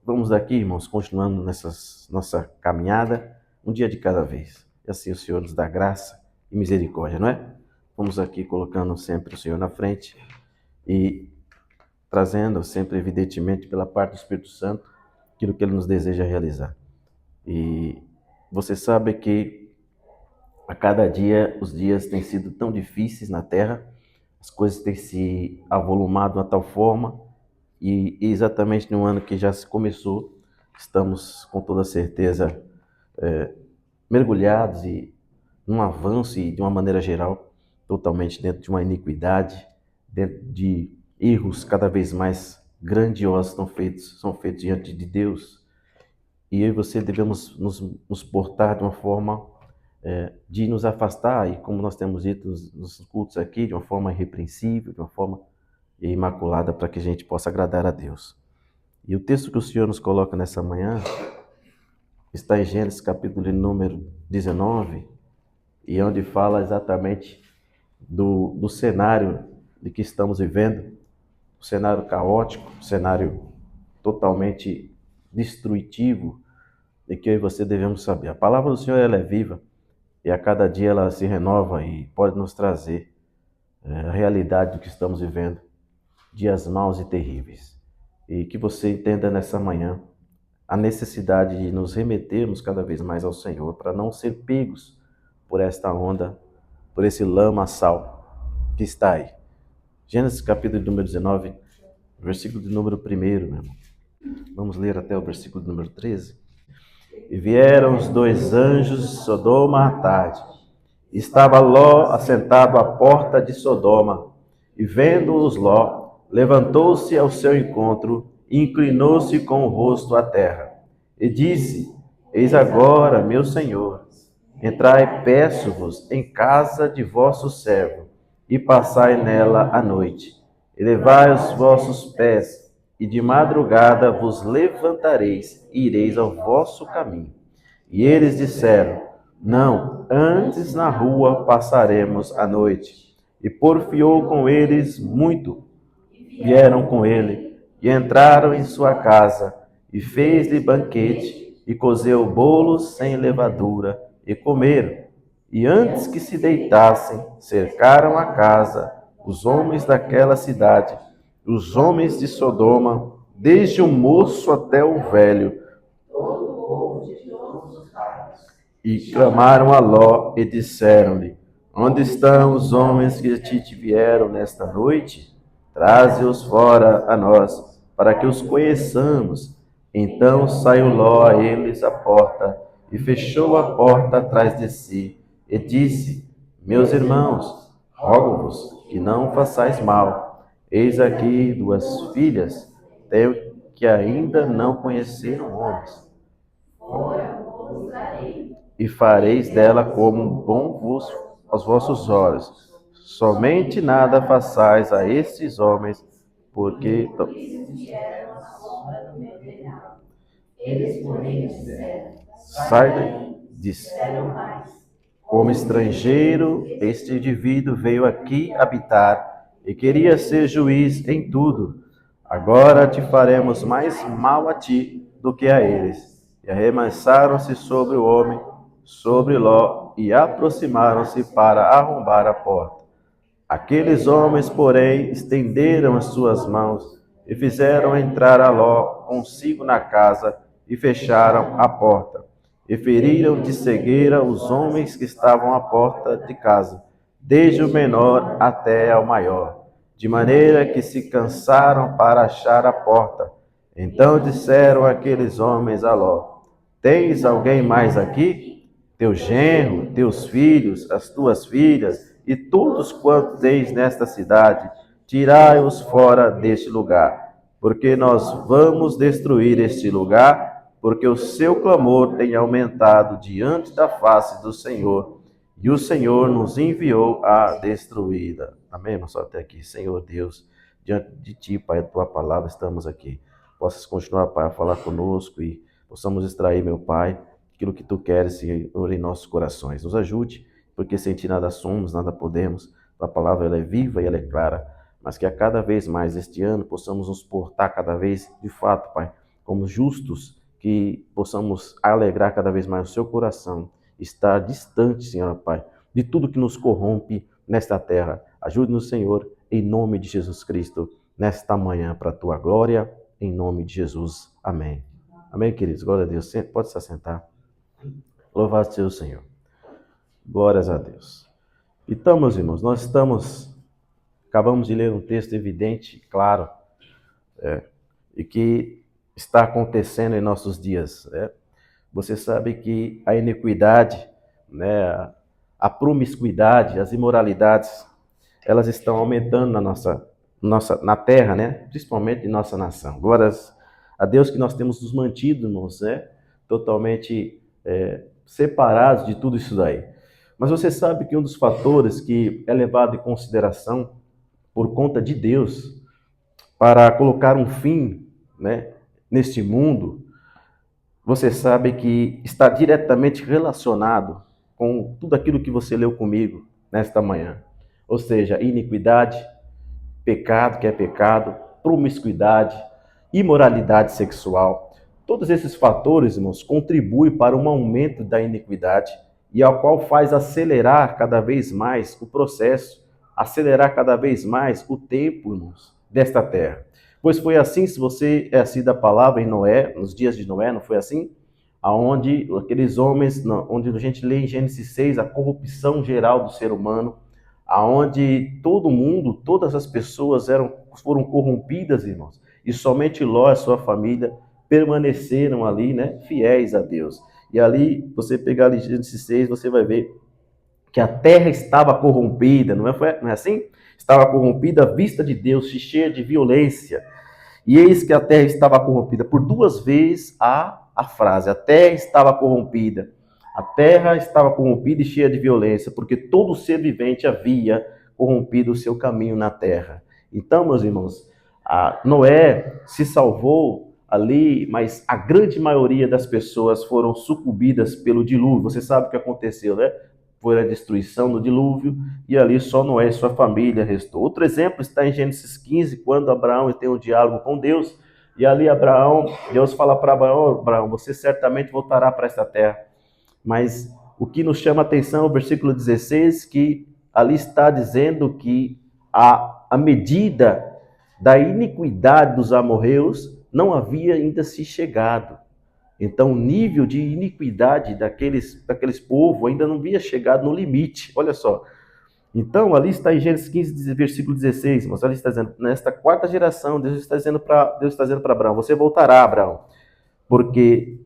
vamos daqui, irmãos, continuando nossa caminhada, um dia de cada vez. E assim o Senhor nos dá graça e misericórdia, não é? Vamos aqui colocando sempre o Senhor na frente e trazendo sempre, evidentemente, pela parte do Espírito Santo, aquilo que Ele nos deseja realizar. E você sabe que a cada dia, os dias têm sido tão difíceis na Terra, as coisas têm se avolumado de uma tal forma, e exatamente no ano que já se começou, estamos com toda certeza mergulhados e num avanço e de uma maneira geral, totalmente dentro de uma iniquidade, dentro de erros cada vez mais grandiosos são feitos diante de Deus. E eu e você devemos nos portar de uma forma de nos afastar, e como nós temos dito nos cultos aqui, de uma forma irrepreensível, de uma forma imaculada, para que a gente possa agradar a Deus. E o texto que o Senhor nos coloca nessa manhã está em Gênesis capítulo número 19, e onde fala exatamente do cenário de que estamos vivendo, um cenário caótico, um cenário totalmente destrutivo, de que eu e você devemos saber. A palavra do Senhor ela é viva, e a cada dia ela se renova e pode nos trazer a realidade do que estamos vivendo, dias maus e terríveis. E que você entenda nessa manhã a necessidade de nos remetermos cada vez mais ao Senhor, para não ser pegos por esta onda, por esse lamaçal que está aí. Gênesis capítulo número 19, versículo de número 1, meu irmão. Vamos ler até o versículo número 13. E vieram os dois anjos de Sodoma à tarde. Estava Ló assentado à porta de Sodoma, e vendo-os Ló, levantou-se ao seu encontro e inclinou-se com o rosto à terra. E disse: Eis agora, meu senhor, entrai, peço-vos, em casa de vosso servo, e passai nela a noite. E levai os vossos pés, e de madrugada vos levantareis, e ireis ao vosso caminho. E eles disseram: Não, antes na rua passaremos a noite. E porfiou com eles muito. Vieram com ele, e entraram em sua casa, e fez-lhe banquete, e cozeu bolos sem levadura, e comeram. E antes que se deitassem, cercaram a casa os homens daquela cidade, os homens de Sodoma, desde o moço até o velho, e clamaram a Ló e disseram-lhe: Onde estão os homens que te vieram nesta noite? Traze-os fora a nós, para que os conheçamos. Então saiu Ló a eles à porta, e fechou a porta atrás de si, e disse: Meus irmãos, rogo-vos que não façais mal. Eis aqui 2 filhas, tenho que ainda não conheceram homens. E fareis dela como bom vos aos vossos olhos. Somente nada façais a estes homens, porque sai daí, disse. Como estrangeiro, este indivíduo veio aqui habitar e queria ser juiz em tudo. Agora te faremos mais mal a ti do que a eles. E arremessaram-se sobre o homem, sobre Ló, e aproximaram-se para arrombar a porta. Aqueles homens, porém, estenderam as suas mãos e fizeram entrar a Ló consigo na casa e fecharam a porta. E feriram de cegueira os homens que estavam à porta de casa, desde o menor até ao maior, de maneira que se cansaram para achar a porta. Então disseram aqueles homens a Ló: Tens alguém mais aqui? Teu genro, teus filhos, as tuas filhas, e todos quantos tens nesta cidade, tirai-os fora deste lugar, porque nós vamos destruir este lugar, porque o seu clamor tem aumentado diante da face do Senhor, e o Senhor nos enviou a destruí-la. Amém, irmão? Só até aqui. Senhor Deus, diante de Ti, Pai, a Tua palavra, estamos aqui. Possas continuar, Pai, a falar conosco e possamos extrair, meu Pai, aquilo que Tu queres, Senhor, em nossos corações. Nos ajude, porque sem Ti nada somos, nada podemos. Tua palavra ela é viva e ela é clara, mas que a cada vez mais este ano possamos nos portar cada vez, de fato, Pai, como justos, que possamos alegrar cada vez mais o seu coração, estar distante, Senhor Pai, de tudo que nos corrompe nesta terra. Ajude-nos, Senhor, em nome de Jesus Cristo, nesta manhã, para a tua glória, em nome de Jesus. Amém. Amém, queridos. Glória a Deus. Pode se assentar. Louvado seja o Senhor. Glórias a Deus. Então, meus irmãos, acabamos de ler um texto evidente, claro, e que está acontecendo em nossos dias. Você sabe que a iniquidade, né, a promiscuidade, as imoralidades, elas estão aumentando na terra, né, principalmente em nossa nação. Glórias a Deus que nós temos nos mantido, irmãos, totalmente separados de tudo isso daí. Mas você sabe que um dos fatores que é levado em consideração por conta de Deus para colocar um fim, né, neste mundo, você sabe que está diretamente relacionado com tudo aquilo que você leu comigo nesta manhã. Ou seja, iniquidade, pecado, que é pecado, promiscuidade, imoralidade sexual. Todos esses fatores, irmãos, contribuem para um aumento da iniquidade e ao qual faz acelerar cada vez mais o processo, acelerar cada vez mais o tempo, irmãos, desta terra. Pois foi assim, se você é assim da palavra em Noé, nos dias de Noé, não foi assim? Aonde aqueles homens, onde a gente lê em Gênesis 6, a corrupção geral do ser humano, aonde todo mundo, todas as pessoas foram corrompidas, irmãos, e somente Ló e sua família permaneceram ali, né, fiéis a Deus. E ali, você pegar ali Gênesis 6, você vai ver que a terra estava corrompida, não é assim? Estava corrompida à vista de Deus, cheia de violência. E eis que a terra estava corrompida. Por duas vezes a frase, a terra estava corrompida. A terra estava corrompida e cheia de violência, porque todo ser vivente havia corrompido o seu caminho na terra. Então, meus irmãos, Noé se salvou ali, mas a grande maioria das pessoas foram sucumbidas pelo dilúvio. Você sabe o que aconteceu, né? Foi a destruição do dilúvio, e ali só Noé e sua família restou. Outro exemplo está em Gênesis 15, quando Abraão tem um diálogo com Deus, e ali Deus fala para Abraão, você certamente voltará para esta terra. Mas o que nos chama a atenção é o versículo 16, que ali está dizendo que a medida da iniquidade dos amorreus não havia ainda se chegado. Então, o nível de iniquidade daqueles povos ainda não havia chegado no limite. Olha só. Então, ali está em Gênesis 15, versículo 16, mas ali está dizendo, nesta quarta geração, Deus está dizendo para Abraão, você voltará, Abraão, porque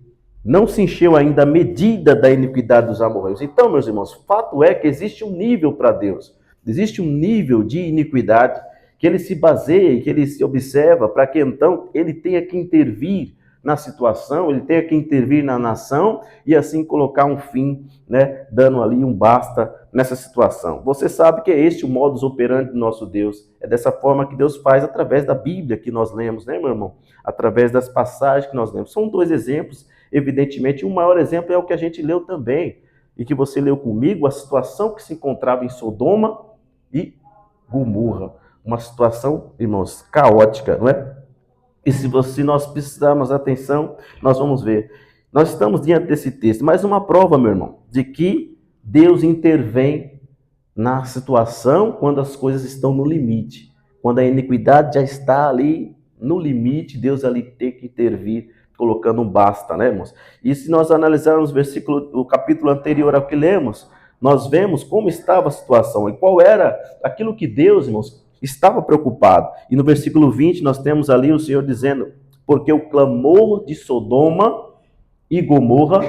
não se encheu ainda a medida da iniquidade dos amorreus. Então, meus irmãos, fato é que existe um nível para Deus. Existe um nível de iniquidade que ele se baseia, que ele se observa, para que então ele tenha que intervir na situação, ele tenha que intervir na nação e assim colocar um fim, né, dando ali um basta nessa situação. Você sabe que é este o modus operandi do nosso Deus. É dessa forma que Deus faz através da Bíblia que nós lemos, né, meu irmão? Através das passagens que nós lemos. São dois exemplos, evidentemente. O maior exemplo é o que a gente leu também, e que você leu comigo, a situação que se encontrava em Sodoma e Gomorra. Uma situação, irmãos, caótica, não é? E se nós precisarmos atenção, nós vamos ver. Nós estamos diante desse texto, mais uma prova, meu irmão, de que Deus intervém na situação quando as coisas estão no limite. Quando a iniquidade já está ali no limite, Deus ali tem que intervir, colocando um basta, né, irmãos? E se nós analisarmos o capítulo anterior ao que lemos, nós vemos como estava a situação e qual era aquilo que Deus, irmãos, estava preocupado. E no versículo 20 nós temos ali o Senhor dizendo, porque o clamor de Sodoma e Gomorra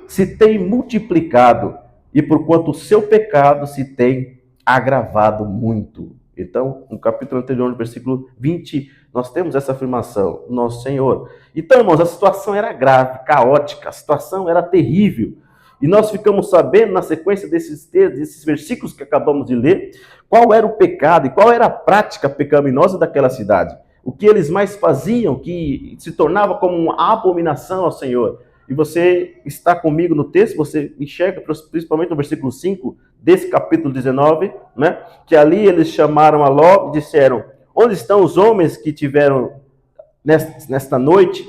se tem multiplicado, e porquanto o seu pecado se tem agravado muito. Então, no capítulo anterior, no versículo 20, nós temos essa afirmação, nosso Senhor. Então, irmãos, a situação era grave, caótica, a situação era terrível. E nós ficamos sabendo, na sequência desses versículos que acabamos de ler, qual era o pecado e qual era a prática pecaminosa daquela cidade. O que eles mais faziam, que se tornava como uma abominação ao Senhor. E você está comigo no texto, você enxerga, principalmente no versículo 5 desse capítulo 19, né? Que ali eles chamaram a Ló e disseram, onde estão os homens que tiveram nesta noite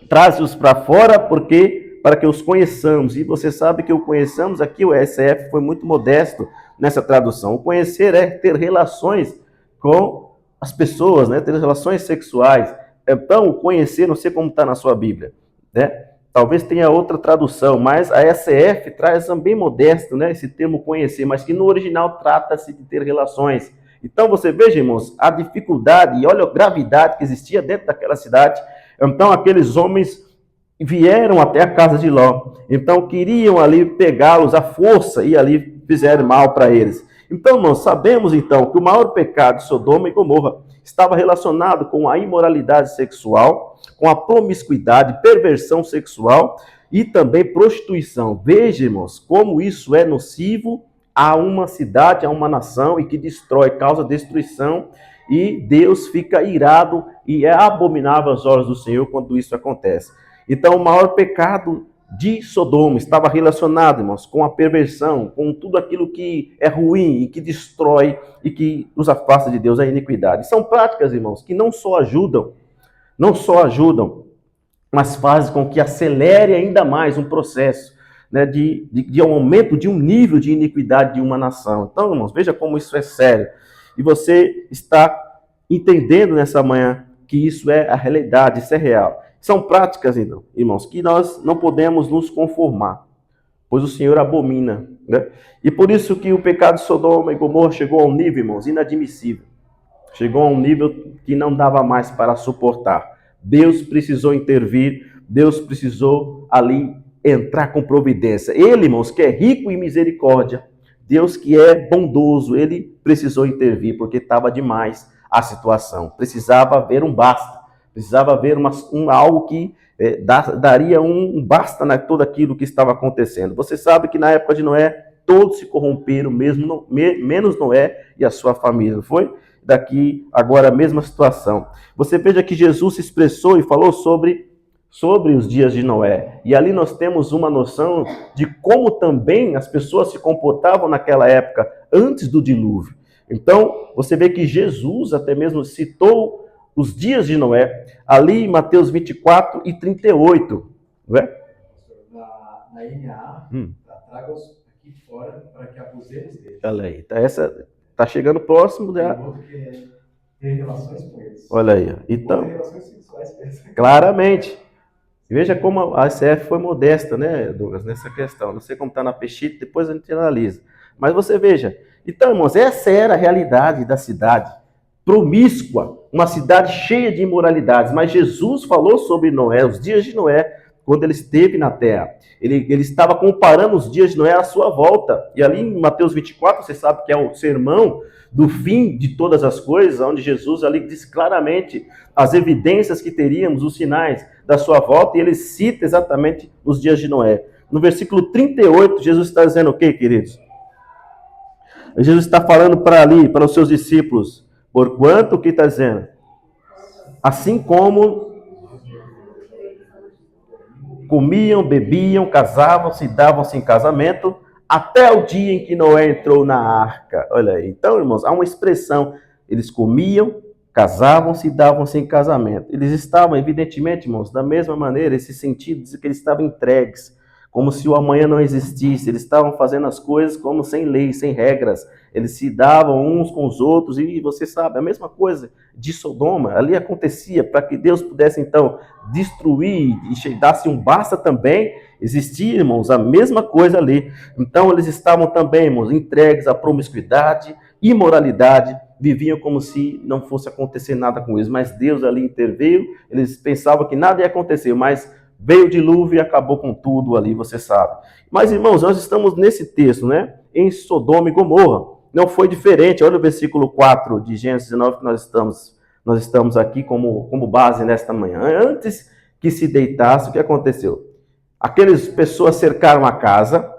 Traze-os para fora, porque para que os conheçamos. E você sabe que o conheçamos aqui, o SF foi muito modesto nessa tradução. O conhecer é ter relações com as pessoas, né? Ter relações sexuais. Então, conhecer, não sei como está na sua Bíblia, né? Talvez tenha outra tradução, mas a SF traz também modesto, né? Esse termo conhecer, mas que no original trata-se de ter relações. Então, você veja, irmãos, a dificuldade e olha a gravidade que existia dentro daquela cidade. Então, aqueles homens vieram até a casa de Ló. Então, queriam ali pegá-los à força e ali fizeram mal para eles. Então, irmãos, sabemos então que o maior pecado de Sodoma e Gomorra estava relacionado com a imoralidade sexual, com a promiscuidade, perversão sexual e também prostituição. Veja, irmãos, como isso é nocivo a uma cidade, a uma nação e que destrói, causa destruição, e Deus fica irado e é abominável aos olhos do Senhor quando isso acontece. Então, o maior pecado de Sodoma estava relacionado, irmãos, com a perversão, com tudo aquilo que é ruim e que destrói e que nos afasta de Deus, a iniquidade. São práticas, irmãos, que não só ajudam, mas fazem com que acelere ainda mais um processo, né, de um aumento de um nível de iniquidade de uma nação. Então, irmãos, veja como isso é sério. E você está entendendo nessa manhã que isso é a realidade, isso é real. São práticas, então, irmãos, que nós não podemos nos conformar, pois o Senhor abomina, né? E por isso que o pecado de Sodoma e Gomorra chegou a um nível, irmãos, inadmissível. Chegou a um nível que não dava mais para suportar. Deus precisou intervir, Deus precisou ali entrar com providência. Ele, irmãos, que é rico em misericórdia, Deus que é bondoso, ele precisou intervir, porque estava demais a situação. Precisava haver um basta. Precisava haver algo que daria um basta na tudo aquilo que estava acontecendo. Você sabe que na época de Noé, todos se corromperam, menos Noé e a sua família, não foi? Daqui, agora, a mesma situação. Você veja que Jesus se expressou e falou sobre os dias de Noé. E ali nós temos uma noção de como também as pessoas se comportavam naquela época, antes do dilúvio. Então, você vê que Jesus até mesmo citou os dias de Noé, ali em Mateus 24 e 38, não é? Na NA, traga-os aqui fora para que abusemos deles. Olha aí, tá chegando próximo, né? Tem outro que é ter relações com eles. Olha aí, então, relações sexuais com eles. claramente. Veja como a SF foi modesta, né, Douglas, nessa questão. Não sei como está na Peshit, depois a gente analisa. Mas você veja. Então, irmãos, essa era a realidade da cidade. Promíscua, uma cidade cheia de imoralidades. Mas Jesus falou sobre Noé, os dias de Noé, quando ele esteve na terra. Ele estava comparando os dias de Noé à sua volta. E ali em Mateus 24, você sabe que é o sermão do fim de todas as coisas, onde Jesus ali diz claramente as evidências que teríamos, os sinais da sua volta, e ele cita exatamente os dias de Noé. No versículo 38, Jesus está dizendo o quê, queridos? Jesus está falando para os seus discípulos, porquanto, o que está dizendo? Assim como comiam, bebiam, casavam-se, davam-se em casamento, até o dia em que Noé entrou na arca. Olha aí. Então, irmãos, há uma expressão. Eles comiam, casavam-se e davam-se em casamento. Eles estavam, evidentemente, irmãos, da mesma maneira, esse sentido de que eles estavam entregues, como se o amanhã não existisse. Eles estavam fazendo as coisas como sem lei, sem regras. Eles se davam uns com os outros e você sabe, a mesma coisa de Sodoma. Ali acontecia para que Deus pudesse, então, destruir e dar-se um basta também. Existia, irmãos, a mesma coisa ali. Então, eles estavam também, irmãos, entregues à promiscuidade, imoralidade, viviam como se não fosse acontecer nada com eles. Mas Deus ali interveio, eles pensavam que nada ia acontecer, mas veio o dilúvio e acabou com tudo ali, você sabe. Mas, irmãos, nós estamos nesse texto, né? Em Sodoma e Gomorra. Não foi diferente. Olha o versículo 4 de Gênesis 19 que nós estamos aqui como base nesta manhã. Antes que se deitasse, o que aconteceu? Aquelas pessoas cercaram a casa,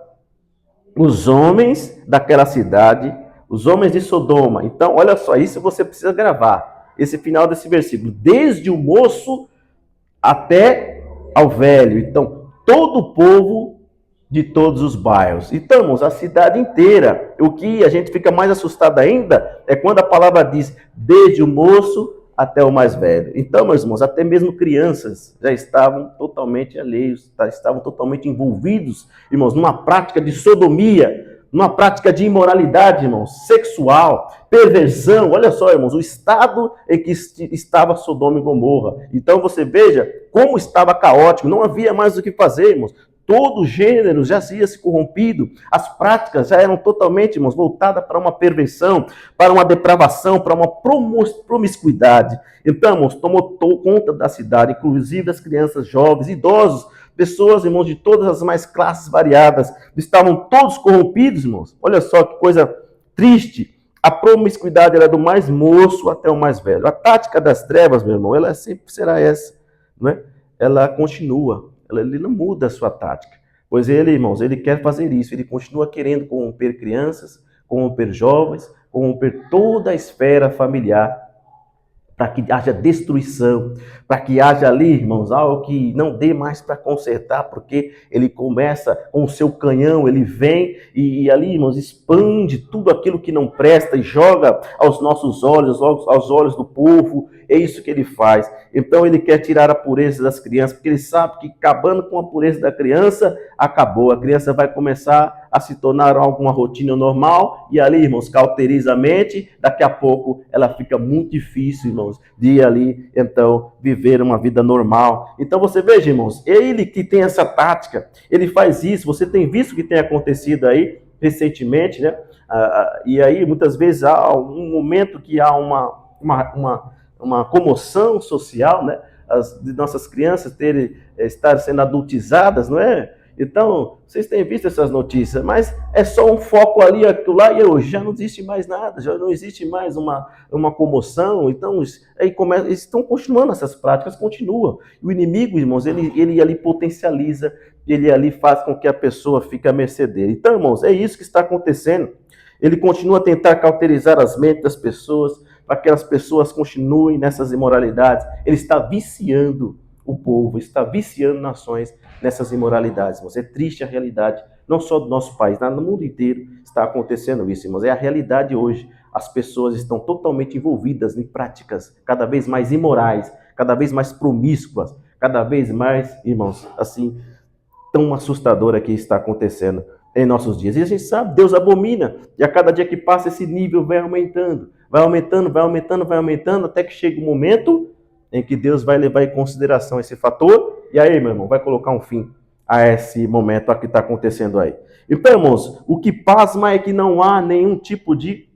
os homens daquela cidade, os homens de Sodoma. Então, olha só, isso você precisa gravar. Esse final desse versículo. Desde o moço até ao velho. Então, todo o povo de todos os bairros. Então, irmãos, a cidade inteira. O que a gente fica mais assustado ainda é quando a palavra diz desde o moço até o mais velho. Então, meus irmãos, até mesmo crianças já estavam totalmente alheios, estavam totalmente envolvidos, irmãos, numa prática de sodomia, numa prática de imoralidade, irmãos, sexual, perversão. Olha só, irmãos, o estado em que estava Sodoma e Gomorra. Então você veja como estava caótico, não havia mais o que fazer, irmãos. Todo o gênero já havia se corrompido, as práticas já eram totalmente, irmãos, voltadas para uma perversão, para uma depravação, para uma promiscuidade. Então, irmãos, tomou conta da cidade, inclusive das crianças, jovens, idosos, pessoas, irmãos, de todas as mais classes variadas, estavam todos corrompidos, irmãos. Olha só que coisa triste. A promiscuidade era do mais moço até o mais velho. A tática das trevas, meu irmão, ela sempre será essa, não é? Ela continua. Ele não muda a sua tática. Pois ele, irmãos, ele quer fazer isso. Ele continua querendo corromper crianças, corromper jovens, corromper toda a esfera familiar, para que haja destruição, para que haja ali, irmãos, algo que não dê mais para consertar, porque ele começa com o seu canhão, ele vem e ali, irmãos, expande tudo aquilo que não presta e joga aos nossos olhos, aos olhos do povo. É isso que ele faz. Então ele quer tirar a pureza das crianças, porque ele sabe que acabando com a pureza da criança, acabou. A criança vai começar a se tornar alguma rotina normal e ali, irmãos, cauteriza a mente. Daqui a pouco ela fica muito difícil, irmãos, de ali, então, viver uma vida normal. Então você veja, irmãos, ele que tem essa tática, ele faz isso. Você tem visto o que tem acontecido aí recentemente, né? E aí muitas vezes há um momento que há uma comoção social, né? De nossas crianças estar sendo adultizadas, não é? Então, vocês têm visto essas notícias, mas é só um foco ali, aquilo lá, e hoje já não existe mais nada, já não existe mais uma comoção. Então, aí eles estão continuando essas práticas, continuam. E o inimigo, irmãos, ele ali potencializa, ele ali faz com que a pessoa fique à mercê dele. Então, irmãos, é isso que está acontecendo. Ele continua a tentar cauterizar as mentes das pessoas, para que as pessoas continuem nessas imoralidades. Ele está viciando o povo, está viciando nações nessas imoralidades, irmãos. É triste a realidade, não só do nosso país, no mundo inteiro está acontecendo isso, irmãos. É a realidade hoje. As pessoas estão totalmente envolvidas em práticas cada vez mais imorais, cada vez mais promíscuas, cada vez mais, irmãos, assim, tão assustadora que está acontecendo em nossos dias. E a gente sabe, Deus abomina, e a cada dia que passa esse nível vai aumentando, vai aumentando, vai aumentando, vai aumentando, até que chega o momento em que Deus vai levar em consideração esse fator, e aí, meu irmão, vai colocar um fim a esse momento que está acontecendo aí. Então, irmãos, o que pasma é que não há nenhum tipo de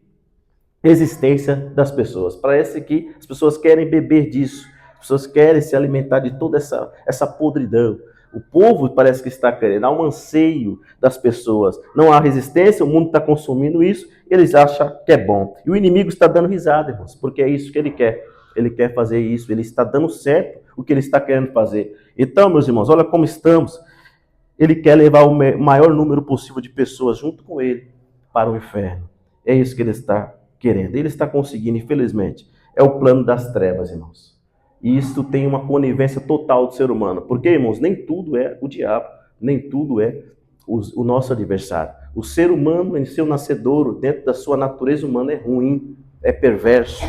resistência das pessoas. Parece que as pessoas querem beber disso, as pessoas querem se alimentar de toda essa podridão. O povo parece que está querendo, há um anseio das pessoas. Não há resistência, o mundo está consumindo isso, eles acham que é bom. E o inimigo está dando risada, irmãos, porque é isso que ele quer. Ele quer fazer isso, ele está dando certo o que ele está querendo fazer. Então, meus irmãos, olha como estamos. Ele quer levar o maior número possível de pessoas junto com ele para o inferno. É isso que ele está querendo. Ele está conseguindo, infelizmente. É o plano das trevas, irmãos. E isso tem uma conivência total do ser humano. Porque, irmãos, nem tudo é o diabo, nem tudo é o nosso adversário. O ser humano, em seu nascedouro, dentro da sua natureza humana, é ruim, é perverso,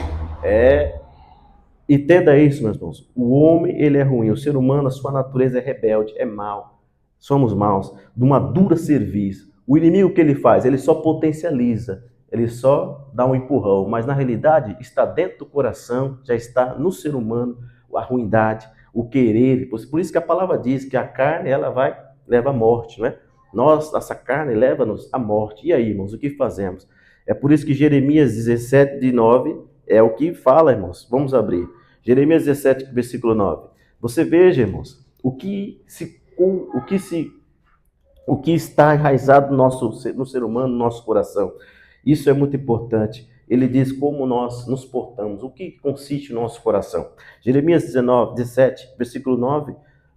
Entenda isso, meus irmãos. O homem, ele é ruim. O ser humano, a sua natureza é rebelde, é mau. Somos maus, de uma dura cerviz. O inimigo, o que ele faz? Ele só potencializa, ele só dá um empurrão, mas na realidade está dentro do coração, já está no ser humano a ruindade, o querer. Por isso que a palavra diz que a carne, ela leva à morte, não é? Nossa carne leva-nos à morte. E aí, irmãos, o que fazemos? É por isso que Jeremias 17, de 9, é o que fala, irmãos. Vamos abrir. Jeremias 17, versículo 9. Você veja, irmãos, o que está enraizado no ser humano, no nosso coração. Isso é muito importante. Ele diz como nós nos portamos, o que consiste o nosso coração. Jeremias 17, versículo 9,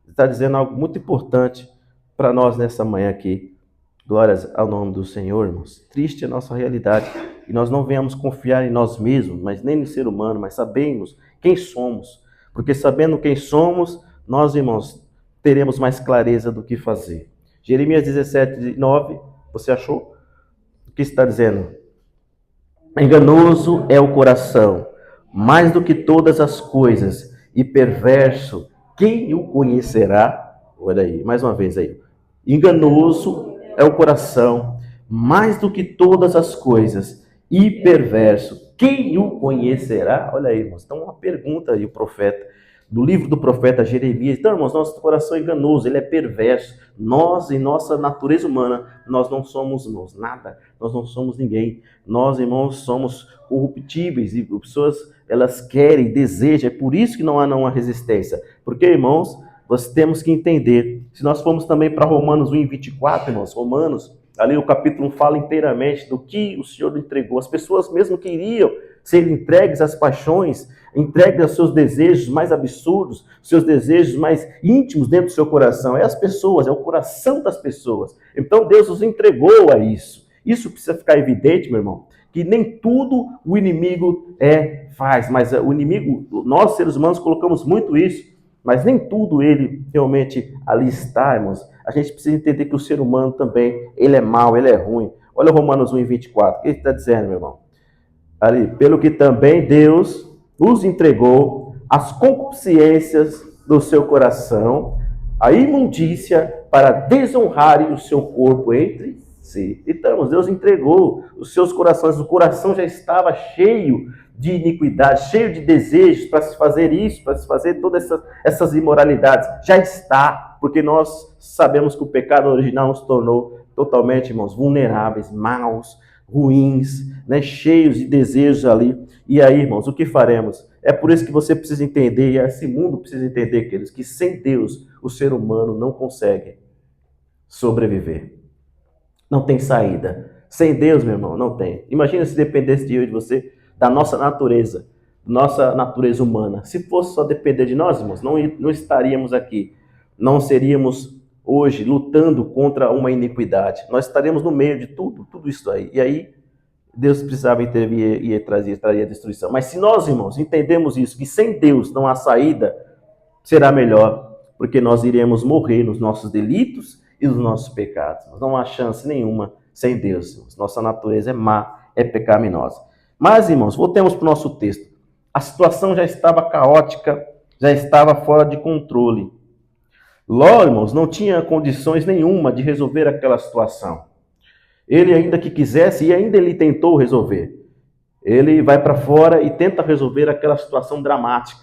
está dizendo algo muito importante para nós nessa manhã aqui. Glórias ao nome do Senhor, irmãos. Triste é a nossa realidade. E nós não venhamos confiar em nós mesmos, mas nem no ser humano, mas sabemos quem somos. Porque sabendo quem somos, nós, irmãos, teremos mais clareza do que fazer. Jeremias 17, 9, você achou? O que está dizendo? Enganoso é o coração, mais do que todas as coisas, e perverso, quem o conhecerá? Olha aí, mais uma vez aí. Enganoso é o coração, mais do que todas as coisas, e perverso, quem o conhecerá? Olha aí, irmãos. Então, uma pergunta aí, o profeta, do livro do profeta Jeremias. Então, irmãos, nosso coração é enganoso, ele é perverso. Nós, em nossa natureza humana, nós não somos, irmãos, nada. Nós não somos ninguém. Nós, irmãos, somos corruptíveis e pessoas, elas querem, desejam. É por isso que não há uma resistência. Porque, irmãos, nós temos que entender. Se nós formos também para Romanos 1:24, irmãos, Romanos, ali o capítulo 1 fala inteiramente do que o Senhor entregou. As pessoas mesmo queriam ser entregues às paixões, entregues aos seus desejos mais absurdos, seus desejos mais íntimos dentro do seu coração. É as pessoas, é o coração das pessoas. Então Deus os entregou a isso. Isso precisa ficar evidente, meu irmão, que nem tudo o inimigo faz, mas o inimigo, nós seres humanos colocamos muito isso, mas nem tudo ele realmente ali está, irmãos. A gente precisa entender que o ser humano também, ele é mau, ele é ruim. Olha Romanos 1:24, o que ele está dizendo, meu irmão? Ali, pelo que também Deus os entregou as concupiscências do seu coração, a imundícia, para desonrarem o seu corpo entre si. Então, Deus entregou os seus corações, o coração já estava cheio de iniquidade, cheio de desejos para se fazer isso, para se fazer todas essas imoralidades. Já está, porque nós sabemos que o pecado original nos tornou totalmente, irmãos, vulneráveis, maus, ruins, né, cheios de desejos ali. E aí, irmãos, o que faremos? É por isso que você precisa entender, e esse mundo precisa entender, queridos, que sem Deus o ser humano não consegue sobreviver. Não tem saída. Sem Deus, meu irmão, não tem. Imagina se dependesse de eu e de você, da nossa natureza humana. Se fosse só depender de nós, irmãos, não estaríamos aqui. Não seríamos hoje lutando contra uma iniquidade. Nós estaríamos no meio de tudo isso aí. E aí, Deus precisava intervir e traria a destruição. Mas se nós, irmãos, entendemos isso, que sem Deus não há saída, será melhor, porque nós iremos morrer nos nossos delitos e nos nossos pecados. Não há chance nenhuma sem Deus, irmãos. Nossa natureza é má, é pecaminosa. Mas, irmãos, voltemos para o nosso texto. A situação já estava caótica, já estava fora de controle. Ló, irmãos, não tinha condições nenhuma de resolver aquela situação. Ele, ainda que quisesse, e ainda ele tentou resolver. Ele vai para fora e tenta resolver aquela situação dramática.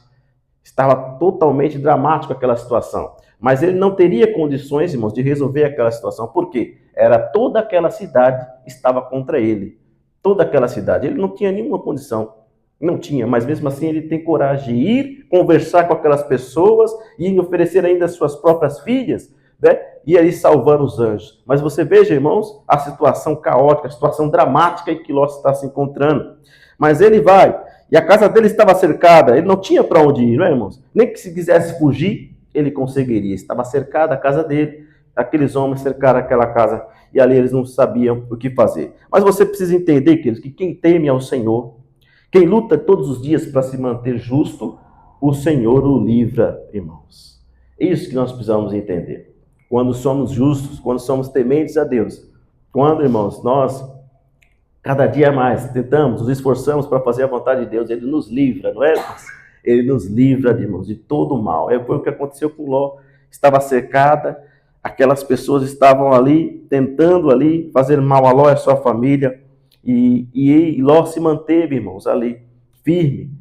Estava totalmente dramático aquela situação. Mas ele não teria condições, irmãos, de resolver aquela situação. Por quê? Era toda aquela cidade estava contra ele. Toda aquela cidade. Ele não tinha nenhuma condição. Não tinha, mas mesmo assim ele tem coragem de ir, conversar com aquelas pessoas e oferecer ainda as suas próprias filhas, né? E aí salvando os anjos. Mas você veja, irmãos, a situação caótica, a situação dramática em que Ló está se encontrando. Mas ele vai, e a casa dele estava cercada, ele não tinha para onde ir, não é, irmãos? Nem que se quisesse fugir, ele conseguiria. Estava cercada a casa dele, aqueles homens cercaram aquela casa, e ali eles não sabiam o que fazer. Mas você precisa entender, queridos, que quem teme ao Senhor, quem luta todos os dias para se manter justo, o Senhor o livra, irmãos. É isso que nós precisamos entender. Quando somos justos, quando somos tementes a Deus, quando, irmãos, nós cada dia mais tentamos, nos esforçamos para fazer a vontade de Deus, Ele nos livra, não é? Ele nos livra, irmãos, de todo o mal. Foi o que aconteceu com Ló. Estava cercada, aquelas pessoas estavam ali, tentando ali fazer mal a Ló e a sua família, e Ló se manteve, irmãos, ali, firme.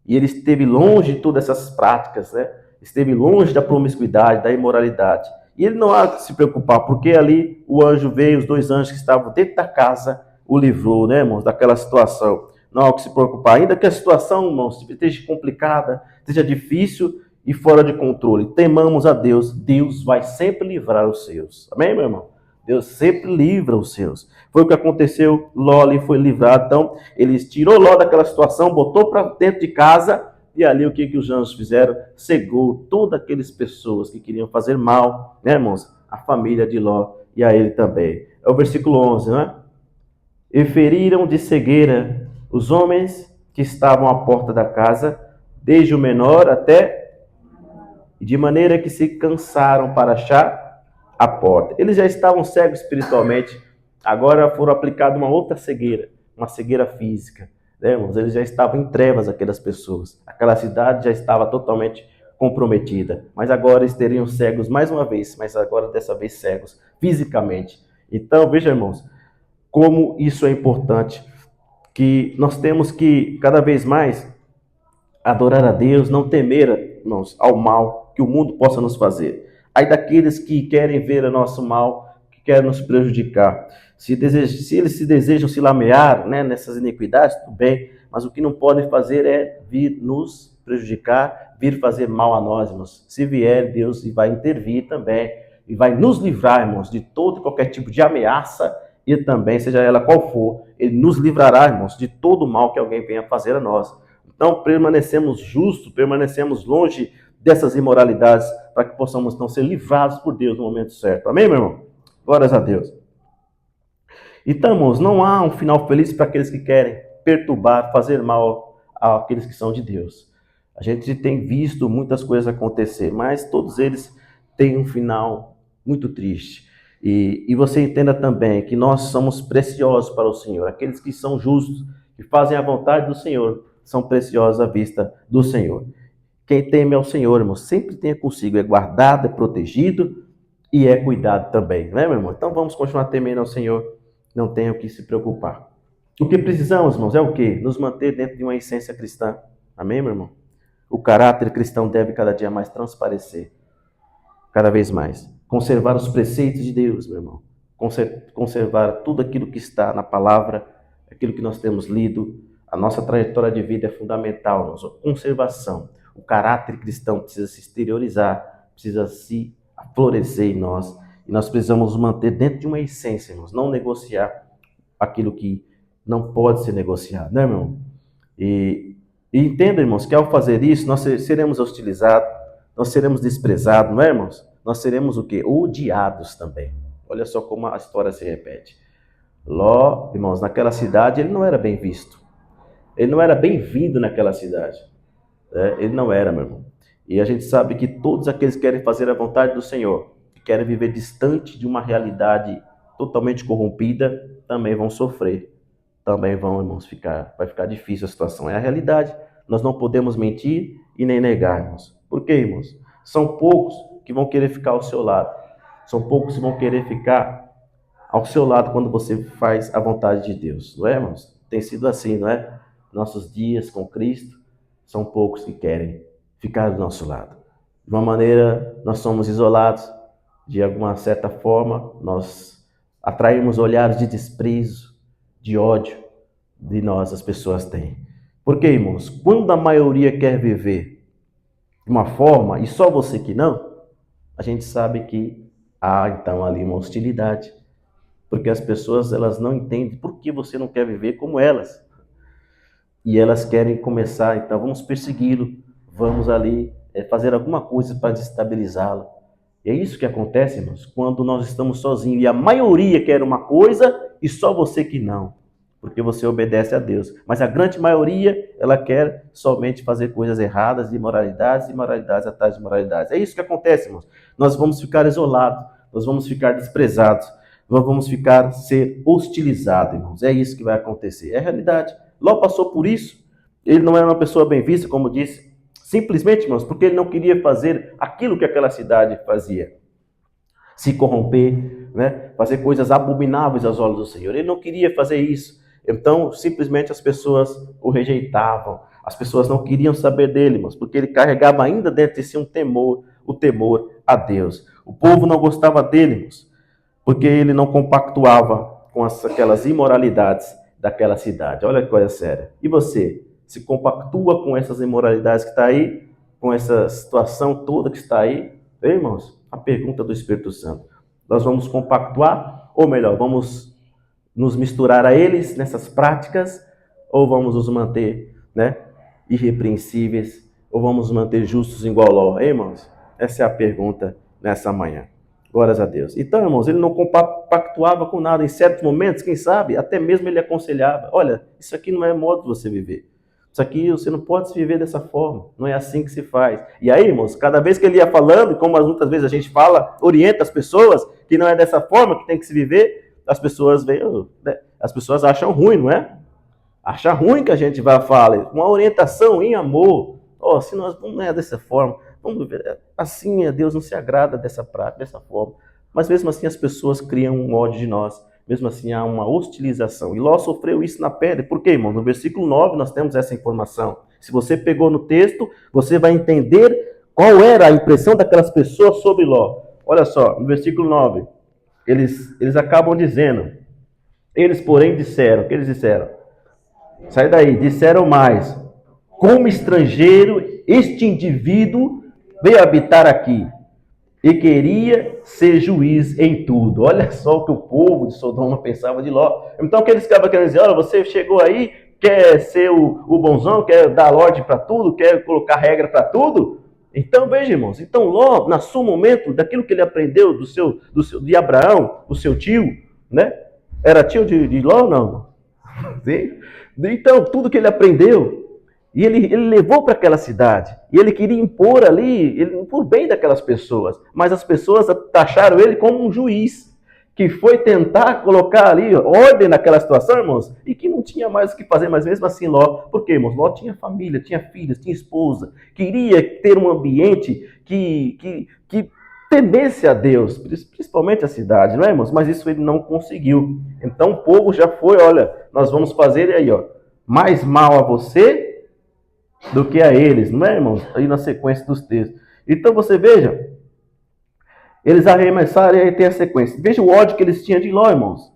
E ele esteve longe de todas essas práticas, né? Esteve longe da promiscuidade, da imoralidade. E ele não há de se preocupar, porque ali o anjo veio, os dois anjos que estavam dentro da casa, o livrou, né, irmãos, daquela situação. Não há o que se preocupar. Ainda que a situação, irmãos, esteja complicada, esteja difícil e fora de controle, temamos a Deus. Deus vai sempre livrar os seus. Amém, meu irmão? Deus sempre livra os seus. Foi o que aconteceu, Ló ali foi livrado. Então, ele tirou Ló daquela situação, botou para dentro de casa, e ali o que os anjos fizeram? Cegou todas aquelas pessoas que queriam fazer mal, né, irmãos? A família de Ló e a ele também. É o versículo 11, não é? E feriram de cegueira os homens que estavam à porta da casa, desde o menor até, de maneira que se cansaram para achar a porta. Eles já estavam cegos espiritualmente, agora foram aplicada uma outra cegueira, uma cegueira física. né, irmãos? Eles já estavam em trevas, aquelas pessoas. Aquela cidade já estava totalmente comprometida. Mas agora eles teriam cegos mais uma vez, mas agora dessa vez cegos fisicamente. Então, veja, irmãos, como isso é importante, que nós temos que cada vez mais adorar a Deus, não temer, irmãos, ao mal que o mundo possa nos fazer. Aí daqueles que querem ver o nosso mal, que querem nos prejudicar. Se eles se desejam se lamear, né, nessas iniquidades, tudo bem, mas o que não podem fazer é vir nos prejudicar, vir fazer mal a nós, irmãos. Se vier, Deus vai intervir também e vai nos livrar, irmãos, de todo e qualquer tipo de ameaça e também, seja ela qual for, Ele nos livrará, irmãos, de todo o mal que alguém venha fazer a nós. Então, permanecemos justos, permanecemos longe dessas imoralidades, para que possamos, então, ser livrados por Deus no momento certo. Amém, meu irmão? Glórias a Deus. Então, irmãos, não há um final feliz para aqueles que querem perturbar, fazer mal àqueles que são de Deus. A gente tem visto muitas coisas acontecer, mas todos eles têm um final muito triste. E você entenda também que nós somos preciosos para o Senhor. Aqueles que são justos, que fazem a vontade do Senhor, são preciosos à vista do Senhor. Quem teme ao Senhor, irmão, sempre tenha consigo, é guardado, é protegido e é cuidado também, não é, meu irmão? Então vamos continuar temendo ao Senhor, não tenha o que se preocupar. O que precisamos, irmãos, é o quê? Nos manter dentro de uma essência cristã. Amém, meu irmão? O caráter cristão deve cada dia mais transparecer, cada vez mais. Conservar os preceitos de Deus, meu irmão. Conservar tudo aquilo que está na palavra, aquilo que nós temos lido. A nossa trajetória de vida é fundamental, nossa conservação. O caráter cristão precisa se exteriorizar, precisa se florescer em nós. E nós precisamos manter dentro de uma essência, irmãos, não negociar aquilo que não pode ser negociado, né, irmão? E entenda, irmãos, que ao fazer isso, nós seremos hostilizados, nós seremos desprezados, não é, irmãos? Nós seremos o quê? Odiados também. Olha só como a história se repete. Ló, irmãos, naquela cidade ele não era bem visto. Ele não era bem-vindo naquela cidade. Ele não era, meu irmão. E a gente sabe que todos aqueles que querem fazer a vontade do Senhor, que querem viver distante de uma realidade totalmente corrompida, também vão sofrer. Também vão, irmãos, vai ficar difícil a situação. É a realidade. Nós não podemos mentir e nem negar, irmãos. Por quê, irmãos? São poucos que vão querer ficar ao seu lado. São poucos que vão querer ficar ao seu lado quando você faz a vontade de Deus. Não é, irmãos? Tem sido assim, não é? Nossos dias com Cristo, são poucos que querem ficar do nosso lado. De uma maneira, nós somos isolados. De alguma certa forma, nós atraímos olhares de desprezo, de ódio de nós, as pessoas têm. Por quê, irmãos? Quando a maioria quer viver de uma forma e só você que não, a gente sabe que há então ali uma hostilidade. Porque as pessoas, elas não entendem por que você não quer viver como elas. E elas querem começar, então vamos persegui-lo, vamos ali fazer alguma coisa para desestabilizá-lo. E é isso que acontece, irmãos, quando nós estamos sozinhos e a maioria quer uma coisa e só você que não, porque você obedece a Deus. Mas a grande maioria, ela quer somente fazer coisas erradas, imoralidades atrás de imoralidades. É isso que acontece, irmãos. Nós vamos ficar isolados, nós vamos ficar desprezados, nós vamos ser hostilizados, irmãos. É isso que vai acontecer, é a realidade. Ló passou por isso, ele não era uma pessoa bem vista, como disse, simplesmente, irmãos, porque ele não queria fazer aquilo que aquela cidade fazia. Se corromper, né? Fazer coisas abomináveis aos olhos do Senhor. Ele não queria fazer isso. Então, simplesmente as pessoas o rejeitavam. As pessoas não queriam saber dele, irmãos, porque ele carregava ainda dentro de si o temor a Deus. O povo não gostava dele, irmãos, porque ele não compactuava com aquelas imoralidades daquela cidade. Olha que coisa séria. E você? Se compactua com essas imoralidades que está aí? Com essa situação toda que está aí? Irmãos, a pergunta do Espírito Santo. Nós vamos compactuar? Ou melhor, vamos nos misturar a eles nessas práticas? Ou vamos nos manter, né, irrepreensíveis? Ou vamos nos manter justos igual Ló? Irmãos, essa é a pergunta nessa manhã. Glórias a Deus. Então, irmãos, ele não compactuava com nada. Em certos momentos, quem sabe, até mesmo ele aconselhava. Olha, isso aqui não é modo de você viver. Isso aqui você não pode se viver dessa forma. Não é assim que se faz. E aí, irmãos, cada vez que ele ia falando, como muitas vezes a gente fala, orienta as pessoas que não é dessa forma que tem que se viver, as pessoas acham ruim, não é? Acha ruim que a gente vai falar, uma orientação em amor. Ó, se nós não é dessa forma, vamos ver, assim Deus não se agrada dessa prática, dessa forma. Mas mesmo assim as pessoas criam um ódio de nós. Mesmo assim há uma hostilização. E Ló sofreu isso na pele. Por quê, irmão? No versículo 9 nós temos essa informação. Se você pegou no texto, você vai entender qual era a impressão daquelas pessoas sobre Ló. Olha só, no versículo 9, eles acabam dizendo, eles porém disseram, o que eles disseram? Sai daí, disseram mais, como estrangeiro, este indivíduo veio habitar aqui e queria ser juiz em tudo. Olha só o que o povo de Sodoma pensava de Ló. Então o que eles estavam querendo dizer? Olha, você chegou aí, quer ser o bonzão, quer dar ordem para tudo, quer colocar regra para tudo? Então veja, irmãos, então Ló, no seu momento, daquilo que ele aprendeu de Abraão, o seu tio, né? Era tio de Ló ou não? Sim? Então, tudo que ele aprendeu, e ele levou para aquela cidade. E ele queria impor ali, por bem daquelas pessoas. Mas as pessoas taxaram ele como um juiz, que foi tentar colocar ali ordem naquela situação, irmãos, e que não tinha mais o que fazer. Mas mesmo assim, Ló, por quê, irmãos? Ló tinha família, tinha filhos, tinha esposa. Queria ter um ambiente que temesse a Deus, principalmente a cidade, não é, irmãos? Mas isso ele não conseguiu. Então o povo já foi, olha, nós vamos fazer aí, ó, mais mal a você do que a eles, não é, irmãos? Aí na sequência dos textos. Então você veja, eles arremessaram e aí tem a sequência. Veja o ódio que eles tinham de Ló, irmãos.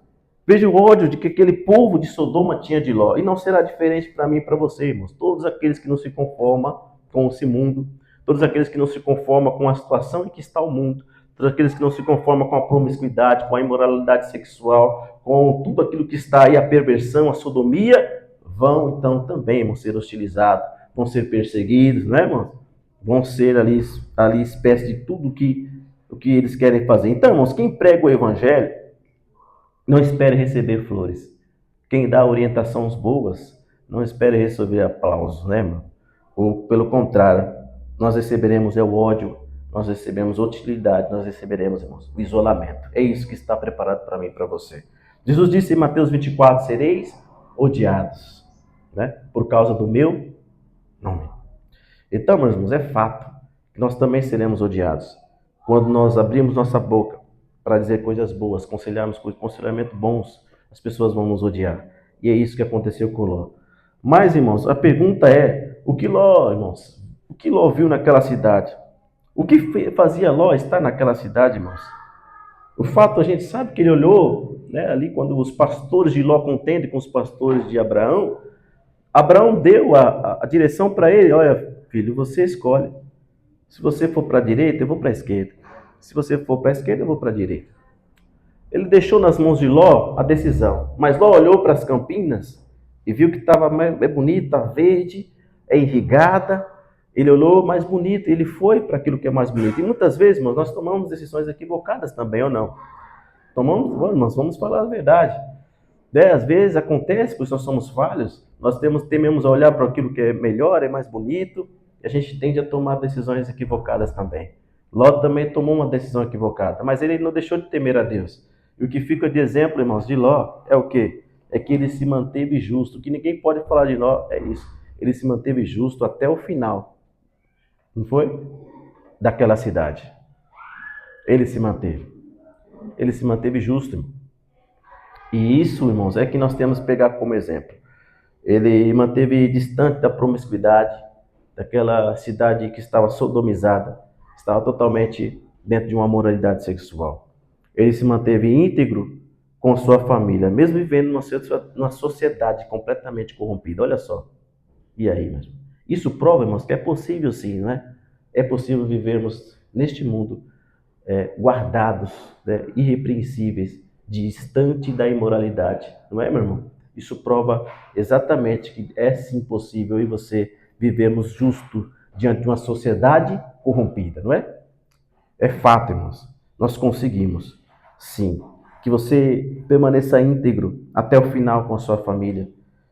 Veja o ódio de que aquele povo de Sodoma tinha de Ló. E não será diferente para mim e para você, irmãos. Todos aqueles que não se conformam com esse mundo, todos aqueles que não se conformam com a situação em que está o mundo, todos aqueles que não se conformam com a promiscuidade, com a imoralidade sexual, com tudo aquilo que está aí, a perversão, a sodomia, vão então também, irmãos, ser hostilizados, vão ser perseguidos, né, irmãos? Vão ser ali espécie de tudo o que eles querem fazer. Então, irmãos, quem prega o evangelho, não espere receber flores. Quem dá orientações boas, não espere receber aplausos, né, irmão? Ou pelo contrário, nós receberemos o ódio, nós recebemos hostilidade, nós receberemos, irmãos, o isolamento. É isso que está preparado para mim e para você. Jesus disse em Mateus 24, sereis odiados, né? Por causa do meu nome. Então, meus irmãos, é fato que nós também seremos odiados. Quando nós abrimos nossa boca para dizer coisas boas, aconselharmos com aconselhamento bons, as pessoas vão nos odiar. E é isso que aconteceu com Ló. Mas, irmãos, a pergunta é, o que Ló viu naquela cidade? O que fazia Ló estar naquela cidade, irmãos? O fato, a gente sabe que ele olhou, né, ali quando os pastores de Ló contendem com os pastores de Abraão, Abraão deu a direção para ele, olha, filho, você escolhe. Se você for para a direita, eu vou para a esquerda. Se você for para a esquerda, eu vou para a direita. Ele deixou nas mãos de Ló a decisão. Mas Ló olhou para as campinas e viu que estava bonita, verde, irrigada. Ele olhou mais bonito, ele foi para aquilo que é mais bonito. E muitas vezes, irmãos, nós tomamos decisões equivocadas também, ou não? Irmãos, vamos falar a verdade. Às vezes acontece, porque nós somos falhos, nós tememos a olhar para aquilo que é melhor, é mais bonito, e a gente tende a tomar decisões equivocadas também. Ló também tomou uma decisão equivocada, mas ele não deixou de temer a Deus. E o que fica de exemplo, irmãos, de Ló é o quê? É que ele se manteve justo. O que ninguém pode falar de Ló é isso. Ele se manteve justo até o final. Não foi? Daquela cidade. Ele se manteve. Ele se manteve justo, irmão. E isso, irmãos, é que nós temos que pegar como exemplo. Ele manteve distante da promiscuidade, daquela cidade que estava sodomizada, estava totalmente dentro de uma moralidade sexual. Ele se manteve íntegro com sua família, mesmo vivendo numa sociedade completamente corrompida. Olha só. E aí, mesmo? Isso prova, irmãos, que é possível sim, não é? É possível vivermos neste mundo guardados, né, irrepreensíveis, distante da imoralidade. Não é, meu irmão? Isso prova exatamente que é sim possível eu e você vivermos justo diante de uma sociedade corrompida, não é? É fato, irmãos. Nós conseguimos, sim. Que você permaneça íntegro até o final com a sua família,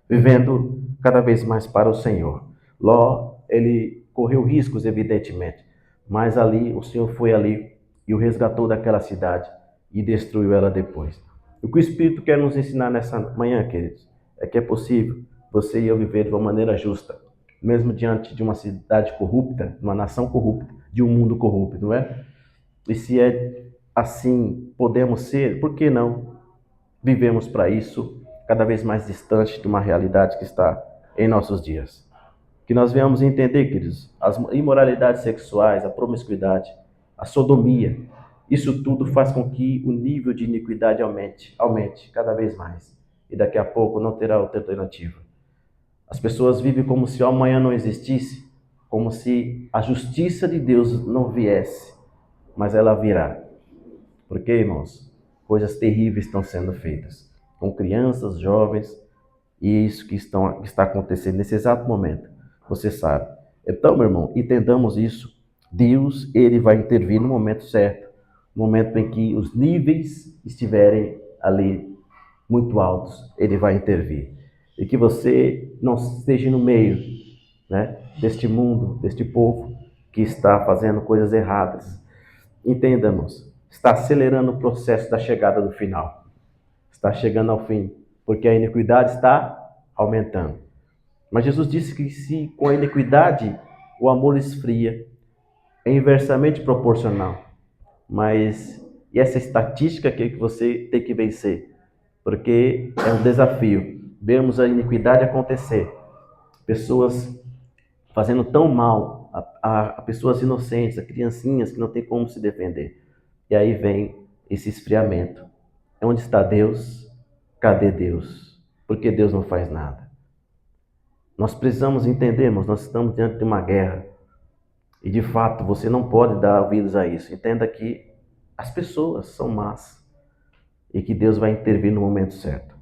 vivendo cada vez mais para o Senhor. Ló, ele correu riscos, evidentemente, mas ali, o Senhor foi ali e o resgatou daquela cidade e destruiu ela depois. O que o Espírito quer nos ensinar nessa manhã, queridos, é que é possível você e eu viver de uma maneira justa, mesmo diante de uma cidade corrupta, de uma nação corrupta, de um mundo corrupto, não é? E se é assim podemos ser, por que não vivemos para isso, cada vez mais distante de uma realidade que está em nossos dias? Que nós venhamos entender, queridos, as imoralidades sexuais, a promiscuidade, a sodomia, isso tudo faz com que o nível de iniquidade aumente cada vez mais. E daqui a pouco não terá outra alternativa. As pessoas vivem como se o amanhã não existisse, como se a justiça de Deus não viesse, mas ela virá. Porque, irmãos, coisas terríveis estão sendo feitas com crianças, jovens, e isso que está acontecendo nesse exato momento, você sabe. Então, meu irmão, entendamos isso. Deus, ele vai intervir no momento certo, no momento em que os níveis estiverem ali muito altos, ele vai intervir. E que você não esteja no meio, né, deste mundo, deste povo que está fazendo coisas erradas. Entendamos, está acelerando o processo da chegada do final. Está chegando ao fim, porque a iniquidade está aumentando. Mas Jesus disse que se com a iniquidade o amor esfria, é inversamente proporcional. Mas e essa estatística que você tem que vencer, porque é um desafio. Vemos a iniquidade acontecer, pessoas fazendo tão mal a pessoas inocentes, a criancinhas que não tem como se defender. E aí vem esse esfriamento. Onde está Deus? Cadê Deus? Porque Deus não faz nada. Nós precisamos entender, irmãos, nós estamos diante de uma guerra. E de fato, você não pode dar ouvidos a isso. Entenda que as pessoas são más. E que Deus vai intervir no momento certo.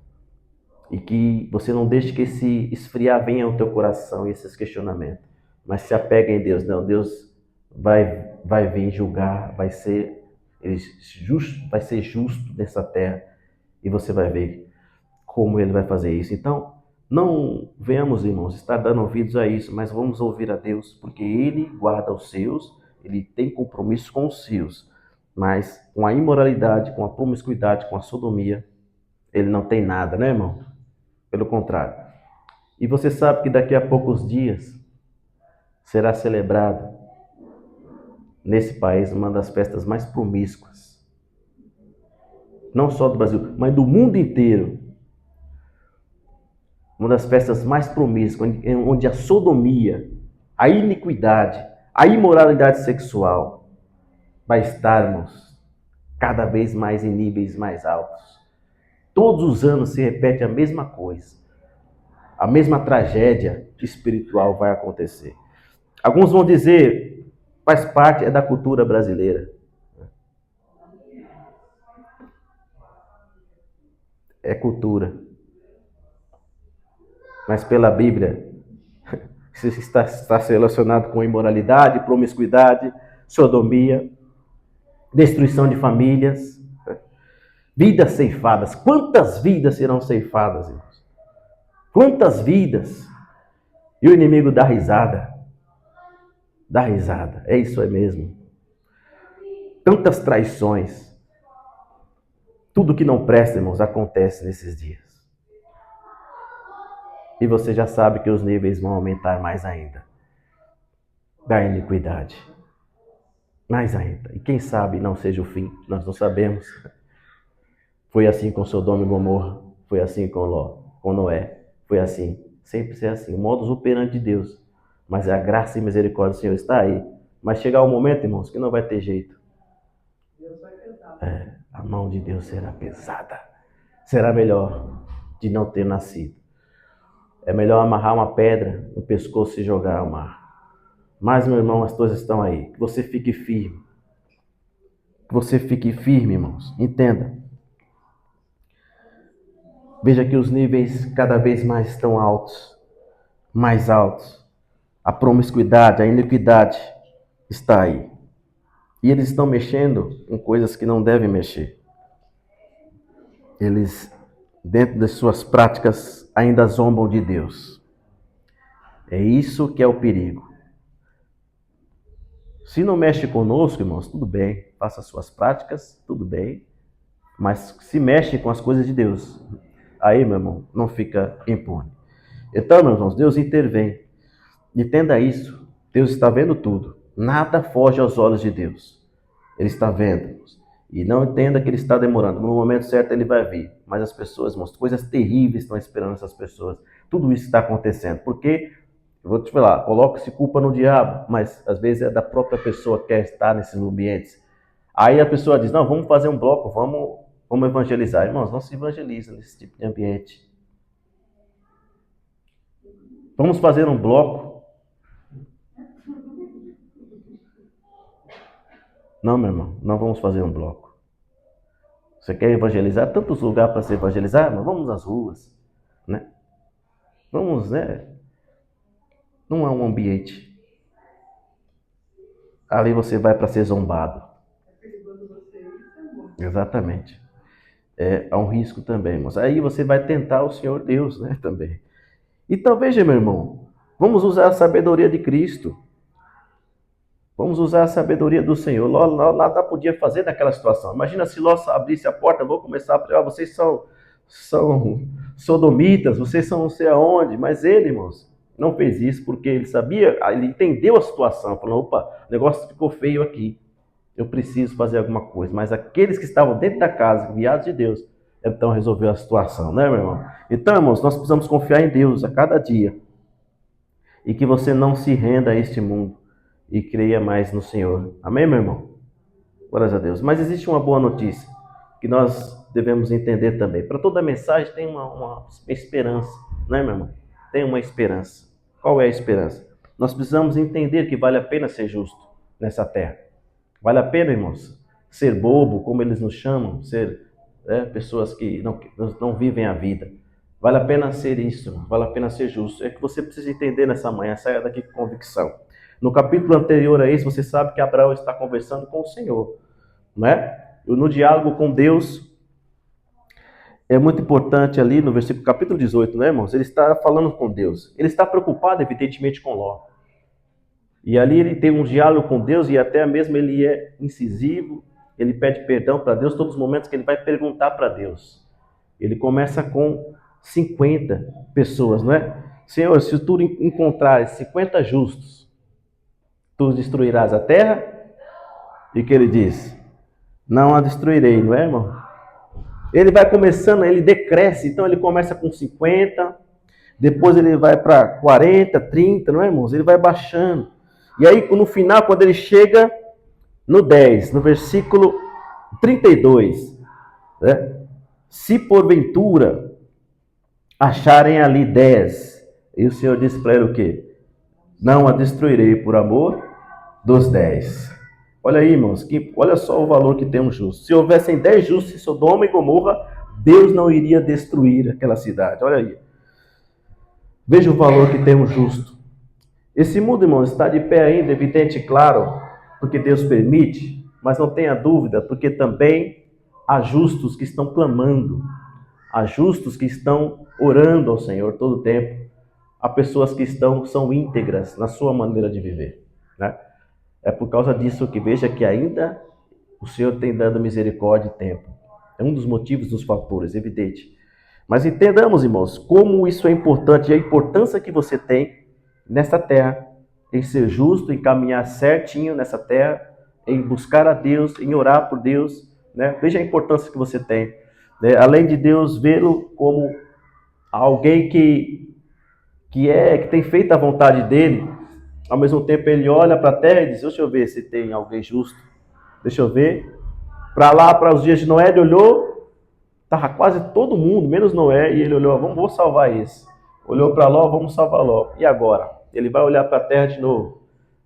E que você não deixe que esse esfriar venha ao teu coração e esses questionamentos. Mas se apega em Deus. Não, Deus vai vir julgar, vai ser justo nessa terra. E você vai ver como ele vai fazer isso. Então, não venhamos, irmãos, estar dando ouvidos a isso, mas vamos ouvir a Deus, porque ele guarda os seus, ele tem compromisso com os seus. Mas com a imoralidade, com a promiscuidade, com a sodomia, ele não tem nada, né, irmão? Pelo contrário. E você sabe que daqui a poucos dias será celebrada nesse país uma das festas mais promíscuas. Não só do Brasil, mas do mundo inteiro. Uma das festas mais promíscuas, onde a sodomia, a iniquidade, a imoralidade sexual vai estarmos cada vez mais em níveis mais altos. Todos os anos se repete a mesma coisa. A mesma tragédia espiritual vai acontecer. Alguns vão dizer, faz parte, é da cultura brasileira. É cultura. Mas pela Bíblia, isso está relacionado com imoralidade, promiscuidade, sodomia, destruição de famílias, vidas ceifadas. Quantas vidas serão ceifadas, irmãos? Quantas vidas? E o inimigo dá risada. Dá risada. É isso aí mesmo. Tantas traições. Tudo que não presta, irmãos, acontece nesses dias. E você já sabe que os níveis vão aumentar mais ainda. Da iniquidade. Mais ainda. E quem sabe não seja o fim. Nós não sabemos. Foi assim com Sodoma e Gomorra. Foi assim com Ló, com Noé. Foi assim. Sempre ser assim. O modus operandi de Deus. Mas a graça e misericórdia do Senhor está aí. Mas chegar o momento, irmãos, que não vai ter jeito. A mão de Deus será pesada. Será melhor de não ter nascido. É melhor amarrar uma pedra no pescoço e jogar ao mar. Mas, meu irmão, as coisas estão aí. Que você fique firme. Que você fique firme, irmãos. Entenda. Veja que os níveis cada vez mais estão altos. Mais altos. A promiscuidade, a iniquidade está aí. E eles estão mexendo com coisas que não devem mexer. Eles, dentro das suas práticas, ainda zombam de Deus. É isso que é o perigo. Se não mexe conosco, irmãos, tudo bem. Faça as suas práticas, tudo bem. Mas se mexe com as coisas de Deus, aí, meu irmão, não fica impune. Então, meus irmãos, Deus intervém. Entenda isso. Deus está vendo tudo. Nada foge aos olhos de Deus. Ele está vendo. E não entenda que ele está demorando. No momento certo ele vai vir. Mas as pessoas, irmãos, coisas terríveis estão esperando essas pessoas. Tudo isso está acontecendo. Porque, eu vou te falar, coloca-se culpa no diabo, mas às vezes é da própria pessoa que quer estar nesses ambientes. Aí a pessoa diz, não, vamos fazer um bloco, vamos evangelizar. Irmãos, não se evangeliza nesse tipo de ambiente. Vamos fazer um bloco. Não, meu irmão, não vamos fazer um bloco. Você quer evangelizar? Tantos lugares para se evangelizar, mas vamos nas ruas, né? Vamos, né? Não é um ambiente. Ali você vai para ser zombado. Exatamente. Há um risco também, mas aí você vai tentar o Senhor Deus, né, também. Então veja, meu irmão, vamos usar a sabedoria de Cristo. Vamos usar a sabedoria do Senhor. Ló podia fazer naquela situação. Imagina se Ló abrisse a porta, vou começar a falar, vocês são sodomitas, vocês são não sei aonde. Mas ele, irmãos, não fez isso porque ele sabia, ele entendeu a situação. Falou, opa, o negócio ficou feio aqui. Eu preciso fazer alguma coisa. Mas aqueles que estavam dentro da casa, enviados de Deus, então resolveu a situação, né, meu irmão? Então, irmãos, nós precisamos confiar em Deus a cada dia. E que você não se renda a este mundo. E creia mais no Senhor. Amém, meu irmão? Glórias a Deus. Mas existe uma boa notícia que nós devemos entender também. Para toda mensagem tem uma esperança, não é, meu irmão? Tem uma esperança. Qual é a esperança? Nós precisamos entender que vale a pena ser justo nessa terra. Vale a pena, irmãos, ser bobo, como eles nos chamam, ser pessoas que não vivem a vida. Vale a pena ser isso, irmão. Vale a pena ser justo. É que você precisa entender nessa manhã, saia daqui com convicção. No capítulo anterior a esse, você sabe que Abraão está conversando com o Senhor, não é? No diálogo com Deus, é muito importante ali no versículo, capítulo 18, né, irmãos? Ele está falando com Deus. Ele está preocupado, evidentemente, com Ló. E ali ele tem um diálogo com Deus e até mesmo ele é incisivo, ele pede perdão para Deus todos os momentos que ele vai perguntar para Deus. Ele começa com 50 pessoas, não é? Senhor, se tu encontrares 50 justos, tu destruirás a terra? E que ele diz? Não a destruirei, não é, irmão? Ele vai começando, ele decresce, então ele começa com 50, depois ele vai para 40, 30, não é, irmãos? Ele vai baixando. E aí, no final, quando ele chega no 10, no versículo 32, né? Se porventura acharem ali 10, e o Senhor disse para ele o quê? Não a destruirei por amor dos 10. Olha aí, irmãos, olha só o valor que tem um justo. Se houvessem 10 justos em Sodoma e Gomorra, Deus não iria destruir aquela cidade. Olha aí. Veja o valor que tem um justo. Esse mundo, irmãos, está de pé ainda, evidente, claro, porque Deus permite, mas não tenha dúvida, porque também há justos que estão clamando, há justos que estão orando ao Senhor todo o tempo, há pessoas que são íntegras na sua maneira de viver, né? É por causa disso que veja que ainda o Senhor tem dado misericórdia e tempo. É um dos motivos, dos fatores, evidente. Mas entendamos, irmãos, como isso é importante e a importância que você tem nessa terra, em ser justo, em caminhar certinho nessa terra, em buscar a Deus, em orar por Deus, né? Veja a importância que você tem, né? Além de Deus vê-lo como alguém que tem feito a vontade dele, ao mesmo tempo ele olha para a terra e diz, deixa eu ver se tem alguém justo, deixa eu ver. Para lá, para os dias de Noé, ele olhou, estava quase todo mundo, menos Noé, e ele olhou, vou salvar esse. Olhou para Ló, vamos salvar Ló. E agora? Ele vai olhar para a terra de novo.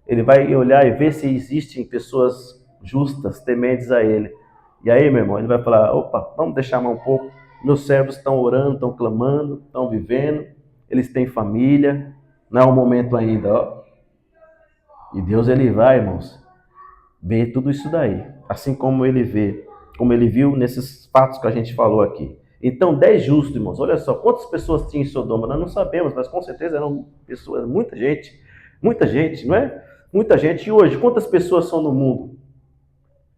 Ele vai olhar e ver se existem pessoas justas, tementes a ele. E aí, meu irmão, ele vai falar, opa, vamos deixar mais um pouco. Meus servos estão orando, estão clamando, estão vivendo, eles têm família, não é o momento ainda, ó. E Deus, ele vai, irmãos, ver tudo isso daí. Assim como ele vê, como ele viu nesses fatos que a gente falou aqui. Então, 10 justos, irmãos. Olha só, quantas pessoas tinham em Sodoma? Nós não sabemos, mas com certeza eram pessoas, muita gente, não é? Muita gente. E hoje, quantas pessoas são no mundo?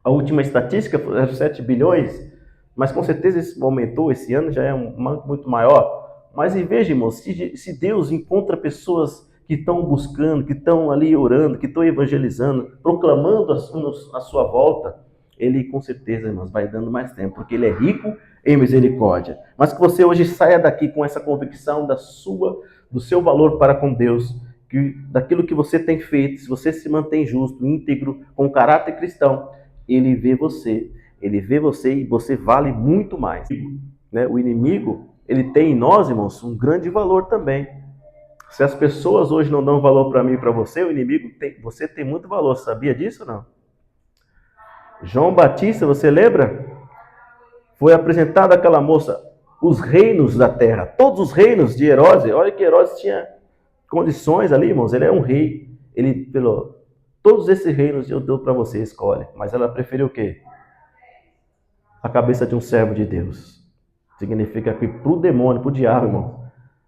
A última estatística era 7 bilhões, mas com certeza isso aumentou esse ano, já é muito maior. Mas e veja, irmãos, se Deus encontra pessoas que estão buscando, que estão ali orando, que estão evangelizando, proclamando a sua volta, Ele com certeza, irmãos, vai dando mais tempo, porque Ele é rico em misericórdia. Mas que você hoje saia daqui com essa convicção do seu valor para com Deus, daquilo que você tem feito, se você se mantém justo, íntegro, com caráter cristão, Ele vê você e você vale muito mais. Né? O inimigo, ele tem em nós, irmãos, um grande valor também. Se as pessoas hoje não dão valor para mim e para você, o inimigo você tem muito valor. Sabia disso ou não? João Batista, você lembra? Foi apresentado àquela moça os reinos da terra, todos os reinos de Herodes. Olha que Herodes tinha condições ali, irmãos. Ele é um rei. Ele falou, todos esses reinos eu dou para você, escolhe. Mas ela preferiu o quê? A cabeça de um servo de Deus. Significa que para o demônio, para o diabo, irmão,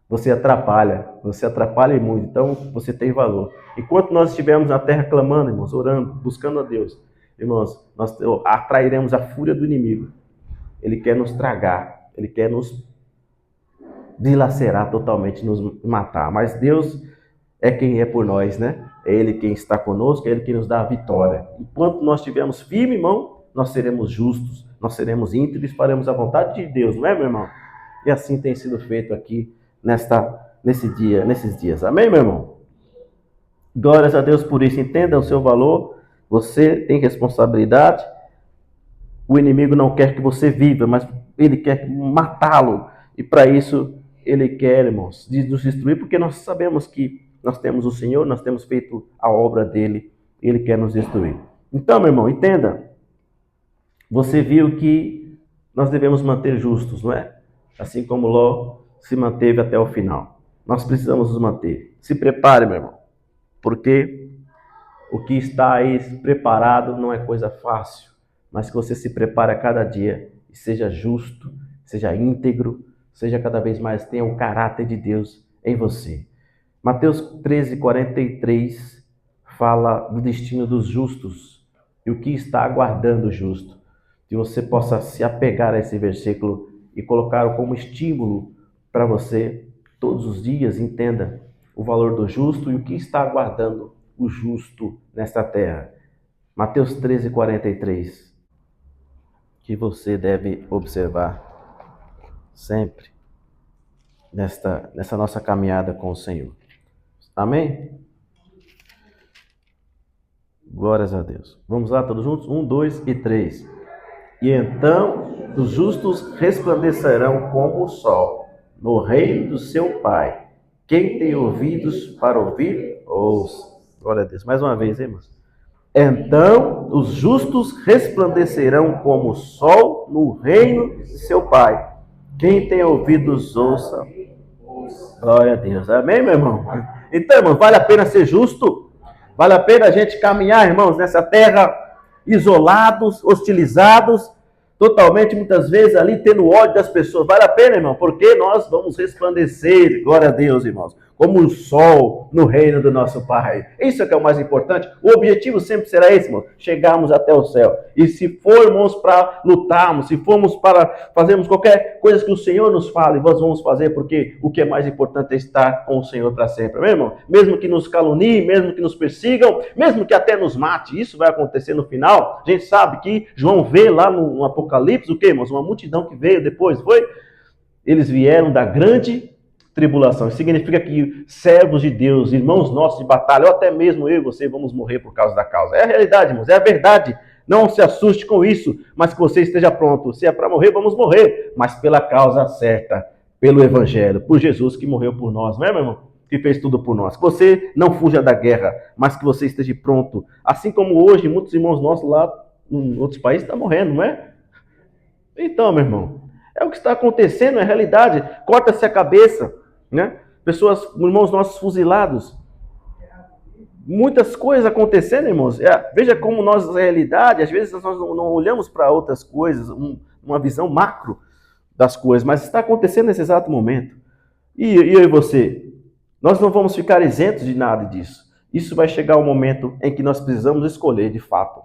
você atrapalha muito, então você tem valor. Enquanto nós estivermos na terra clamando, irmãos, orando, buscando a Deus, irmãos, nós atrairemos a fúria do inimigo. Ele quer nos tragar, ele quer nos dilacerar totalmente, nos matar. Mas Deus é quem é por nós, né? É Ele quem está conosco, é Ele quem nos dá a vitória. Enquanto nós estivermos firmes, irmão, nós seremos justos, nós seremos íntegros, faremos a vontade de Deus, não é, meu irmão? E assim tem sido feito aqui nesses dias. Amém, meu irmão? Glórias a Deus por isso. Entenda o seu valor. Você tem responsabilidade. O inimigo não quer que você viva, mas ele quer matá-lo. E para isso, ele quer, irmãos, nos destruir, porque nós sabemos que nós temos o Senhor, nós temos feito a obra dele, e ele quer nos destruir. Então, meu irmão, entenda. Você viu que nós devemos manter justos, não é? Assim como Ló se manteve até o final. Nós precisamos nos manter. Se prepare, meu irmão, porque o que está aí preparado não é coisa fácil, mas que você se prepare a cada dia e seja justo, seja íntegro, seja cada vez mais, tenha o caráter de Deus em você. Mateus 13:43 fala do destino dos justos e o que está aguardando o justo. Que você possa se apegar a esse versículo e colocá-lo como estímulo para você todos os dias. Entenda o valor do justo e o que está aguardando o justo nesta terra. Mateus 13:43, que você deve observar sempre nessa nossa caminhada com o Senhor. Amém? Glórias a Deus. Vamos lá todos juntos? 1, 2 e 3. E então os justos resplandecerão como o sol no reino do seu Pai. Quem tem ouvidos para ouvir, ouça. Glória a Deus. Mais uma vez, hein, irmãos? Então os justos resplandecerão como o sol no reino de seu Pai. Quem tem ouvidos, ouça. Glória a Deus. Amém, meu irmão? Então, irmão, vale a pena ser justo? Vale a pena a gente caminhar, irmãos, nessa terra isolados, hostilizados, totalmente, muitas vezes, ali tendo ódio das pessoas. Vale a pena, irmão, porque nós vamos resplandecer, glória a Deus, irmãos, como o sol no reino do nosso Pai. Isso é que é o mais importante. O objetivo sempre será esse, irmão, chegarmos até o céu. E se formos para lutarmos, se formos para fazermos qualquer coisa que o Senhor nos fale, nós vamos fazer, porque o que é mais importante é estar com o Senhor para sempre, meu irmão? Mesmo que nos caluniem, mesmo que nos persigam, mesmo que até nos mate, isso vai acontecer no final. A gente sabe que João vê lá no Apocalipse, o que, irmãos? Uma multidão que veio depois, foi? Eles vieram da grande tribulação. Isso significa que servos de Deus, irmãos nossos de batalha, ou até mesmo eu e você, vamos morrer por causa da causa. É a realidade, irmãos, é a verdade. Não se assuste com isso, mas que você esteja pronto. Se é para morrer, vamos morrer, mas pela causa certa, pelo Evangelho, por Jesus que morreu por nós, não é, meu irmão? Que fez tudo por nós. Que você não fuja da guerra, mas que você esteja pronto. Assim como hoje, muitos irmãos nossos lá em outros países estão morrendo, não é? Então, meu irmão, é o que está acontecendo, é a realidade. Corta-se a cabeça, né? Pessoas, irmãos nossos fuzilados. Muitas coisas acontecendo, irmãos. Veja como nós, na realidade, às vezes nós não olhamos para outras coisas, uma visão macro das coisas, mas está acontecendo nesse exato momento. E eu e você? Nós não vamos ficar isentos de nada disso. Isso vai chegar o momento em que nós precisamos escolher, de fato,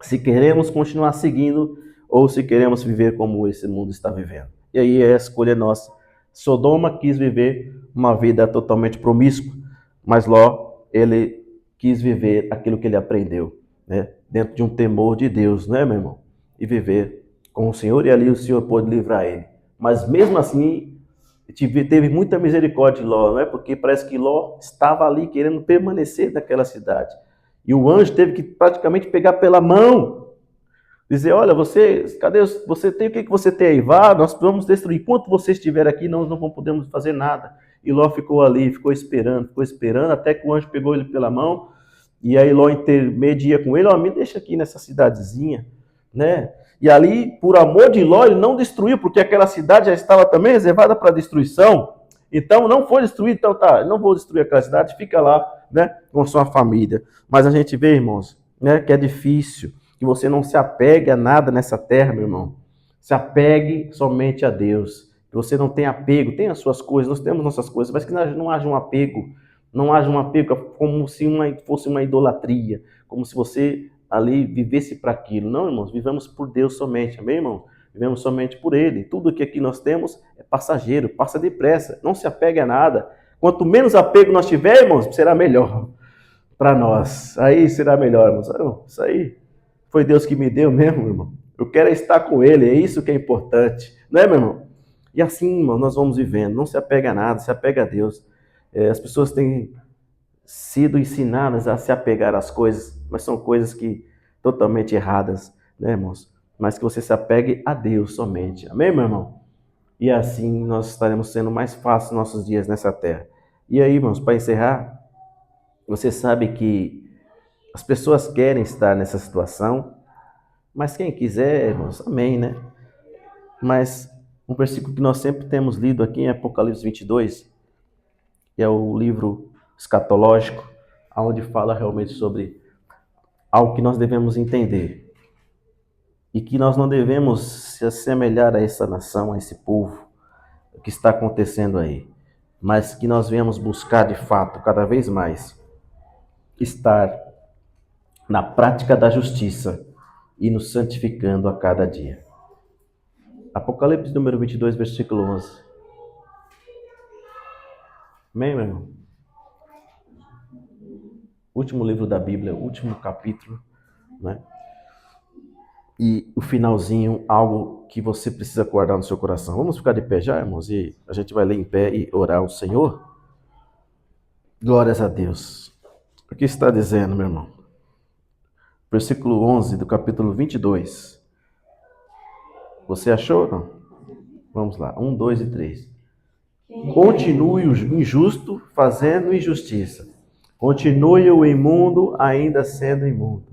se queremos continuar seguindo ou se queremos viver como esse mundo está vivendo. E aí é a escolha nossa, Sodoma quis viver uma vida totalmente promíscua, mas Ló, ele quis viver aquilo que ele aprendeu, né? Dentro de um temor de Deus, né, meu irmão? E viver com o Senhor, e ali o Senhor pôde livrar ele. Mas mesmo assim, teve muita misericórdia de Ló, não é? Porque parece que Ló estava ali querendo permanecer naquela cidade. E o anjo teve que praticamente pegar pela mão, dizer, olha, cadê, você tem o que você tem aí? Vá, nós vamos destruir. Enquanto você estiver aqui, nós não podemos fazer nada. E Ló ficou ali, ficou esperando, até que o anjo pegou ele pela mão, e aí Ló intermedia com ele, ó, me deixa aqui nessa cidadezinha, né? E ali, por amor de Ló, ele não destruiu, porque aquela cidade já estava também reservada para destruição. Então, não foi destruído, então tá, não vou destruir aquela cidade, fica lá, né, com sua família. Mas a gente vê, irmãos, né, que é difícil, que você não se apegue a nada nessa terra, meu irmão. Se apegue somente a Deus. Que você não tenha apego, tem as suas coisas, nós temos nossas coisas, mas que não haja um apego, não haja um apego como se fosse uma idolatria, como se você ali vivesse para aquilo. Não, irmãos, vivamos por Deus somente, amém, irmão? Vivemos somente por Ele. Tudo que aqui nós temos é passageiro, passa depressa. Não se apegue a nada. Quanto menos apego nós tivermos, será melhor para nós. Aí será melhor, irmãos. Isso aí foi Deus que me deu mesmo, irmão. Eu quero estar com Ele, é isso que é importante. Não é, meu irmão? E assim, irmão, nós vamos vivendo. Não se apega a nada, se apega a Deus. As pessoas têm sido ensinadas a se apegar às coisas, mas são coisas que totalmente erradas, né, irmãos? Mas que você se apegue a Deus somente. Amém, meu irmão? E assim nós estaremos sendo mais fáceis nossos dias nessa terra. E aí, irmãos, para encerrar, você sabe que as pessoas querem estar nessa situação, mas quem quiser, irmãos, amém, né? Mas um versículo que nós sempre temos lido aqui em Apocalipse 22, que é o livro escatológico, onde fala realmente sobre algo que nós devemos entender. E que nós não devemos se assemelhar a essa nação, a esse povo, o que está acontecendo aí. Mas que nós venhamos buscar de fato, cada vez mais, estar na prática da justiça e nos santificando a cada dia. Apocalipse número 22, versículo 11. Amém, meu irmão? Último livro da Bíblia, último capítulo, né? E o finalzinho, algo que você precisa guardar no seu coração. Vamos ficar de pé já, irmãos? E a gente vai ler em pé e orar ao Senhor. Glórias a Deus. O que está dizendo, meu irmão? Versículo 11 do capítulo 22. Você achou? Não? Vamos lá. 1, 2 e 3. Continue o injusto fazendo injustiça. Continue o imundo ainda sendo imundo.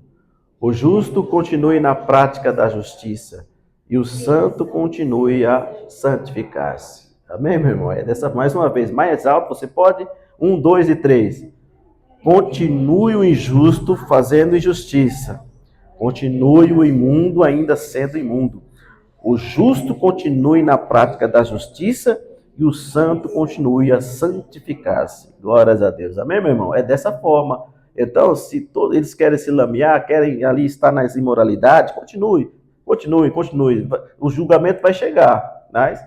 O justo continue na prática da justiça. E o santo continue a santificar-se. Amém, meu irmão? É dessa mais uma vez, mais alto, você pode? 1, 2 e 3. Continue o injusto fazendo injustiça. Continue o imundo ainda sendo imundo. O justo continue na prática da justiça e o santo continue a santificar-se. Glórias a Deus. Amém, meu irmão? É dessa forma. Então, se todos eles querem se lamear, querem ali estar nas imoralidades, continue. O julgamento vai chegar. Mas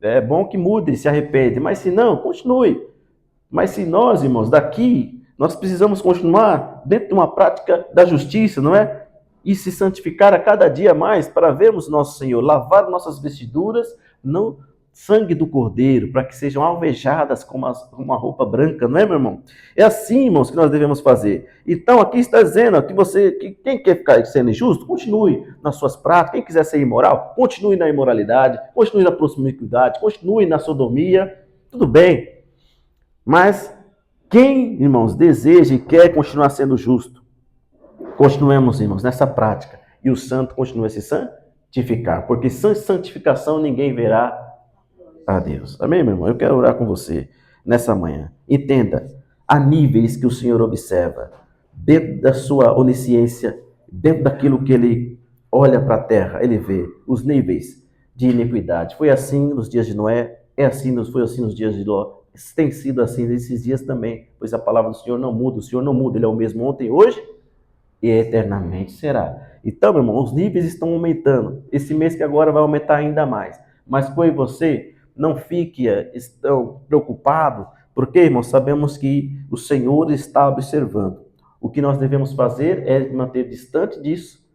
é bom que mude, se arrepende. Mas se não, continue. Mas se nós, irmãos, daqui, nós precisamos continuar dentro de uma prática da justiça, não é? E se santificar a cada dia mais para vermos nosso Senhor, lavar nossas vestiduras no sangue do Cordeiro, para que sejam alvejadas como uma roupa branca, não é, meu irmão? É assim, irmãos, que nós devemos fazer. Então, aqui está dizendo que quem quer ficar sendo injusto, continue nas suas práticas. Quem quiser ser imoral, continue na imoralidade, continue na promiscuidade, continue na sodomia. Tudo bem. Mas quem, irmãos, deseja e quer continuar sendo justo, continuemos, irmãos, nessa prática. E o santo continua a se santificar. Porque sem santificação ninguém verá a Deus. Amém, meu irmão? Eu quero orar com você nessa manhã. Entenda, há níveis que o Senhor observa. Dentro da sua onisciência, dentro daquilo que Ele olha para a terra, Ele vê os níveis de iniquidade. Foi assim nos dias de Noé, foi assim nos dias de Ló. Tem sido assim nesses dias também, pois a palavra do Senhor não muda. O Senhor não muda, Ele é o mesmo ontem, hoje e eternamente será. Então, meu irmão, os níveis estão aumentando. Esse mês que agora vai aumentar ainda mais. Mas eu e você, não fique tão preocupado, porque, irmãos, sabemos que o Senhor está observando. O que nós devemos fazer é manter distante disso,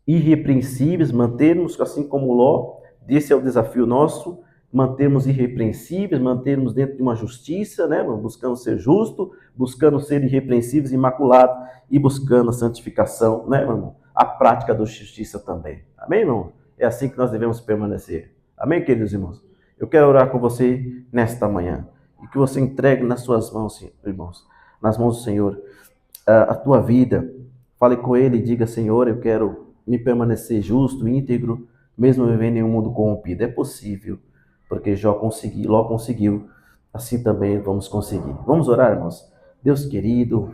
irrepreensíveis, mantermos assim como Ló. Esse é o desafio nosso, mantermos irrepreensíveis, mantermos dentro de uma justiça, né, buscando ser justo, buscando ser irrepreensíveis, imaculados e buscando a santificação, né, irmão? A prática da justiça também. Amém, irmão? É assim que nós devemos permanecer. Amém, queridos irmãos? Eu quero orar com você nesta manhã e que você entregue nas suas mãos, irmãos, nas mãos do Senhor, a tua vida. Fale com Ele e diga: Senhor, eu quero me permanecer justo, íntegro, mesmo vivendo em um mundo corrompido. É possível, porque Ló conseguiu, assim também vamos conseguir. Vamos orar, irmãos? Deus querido,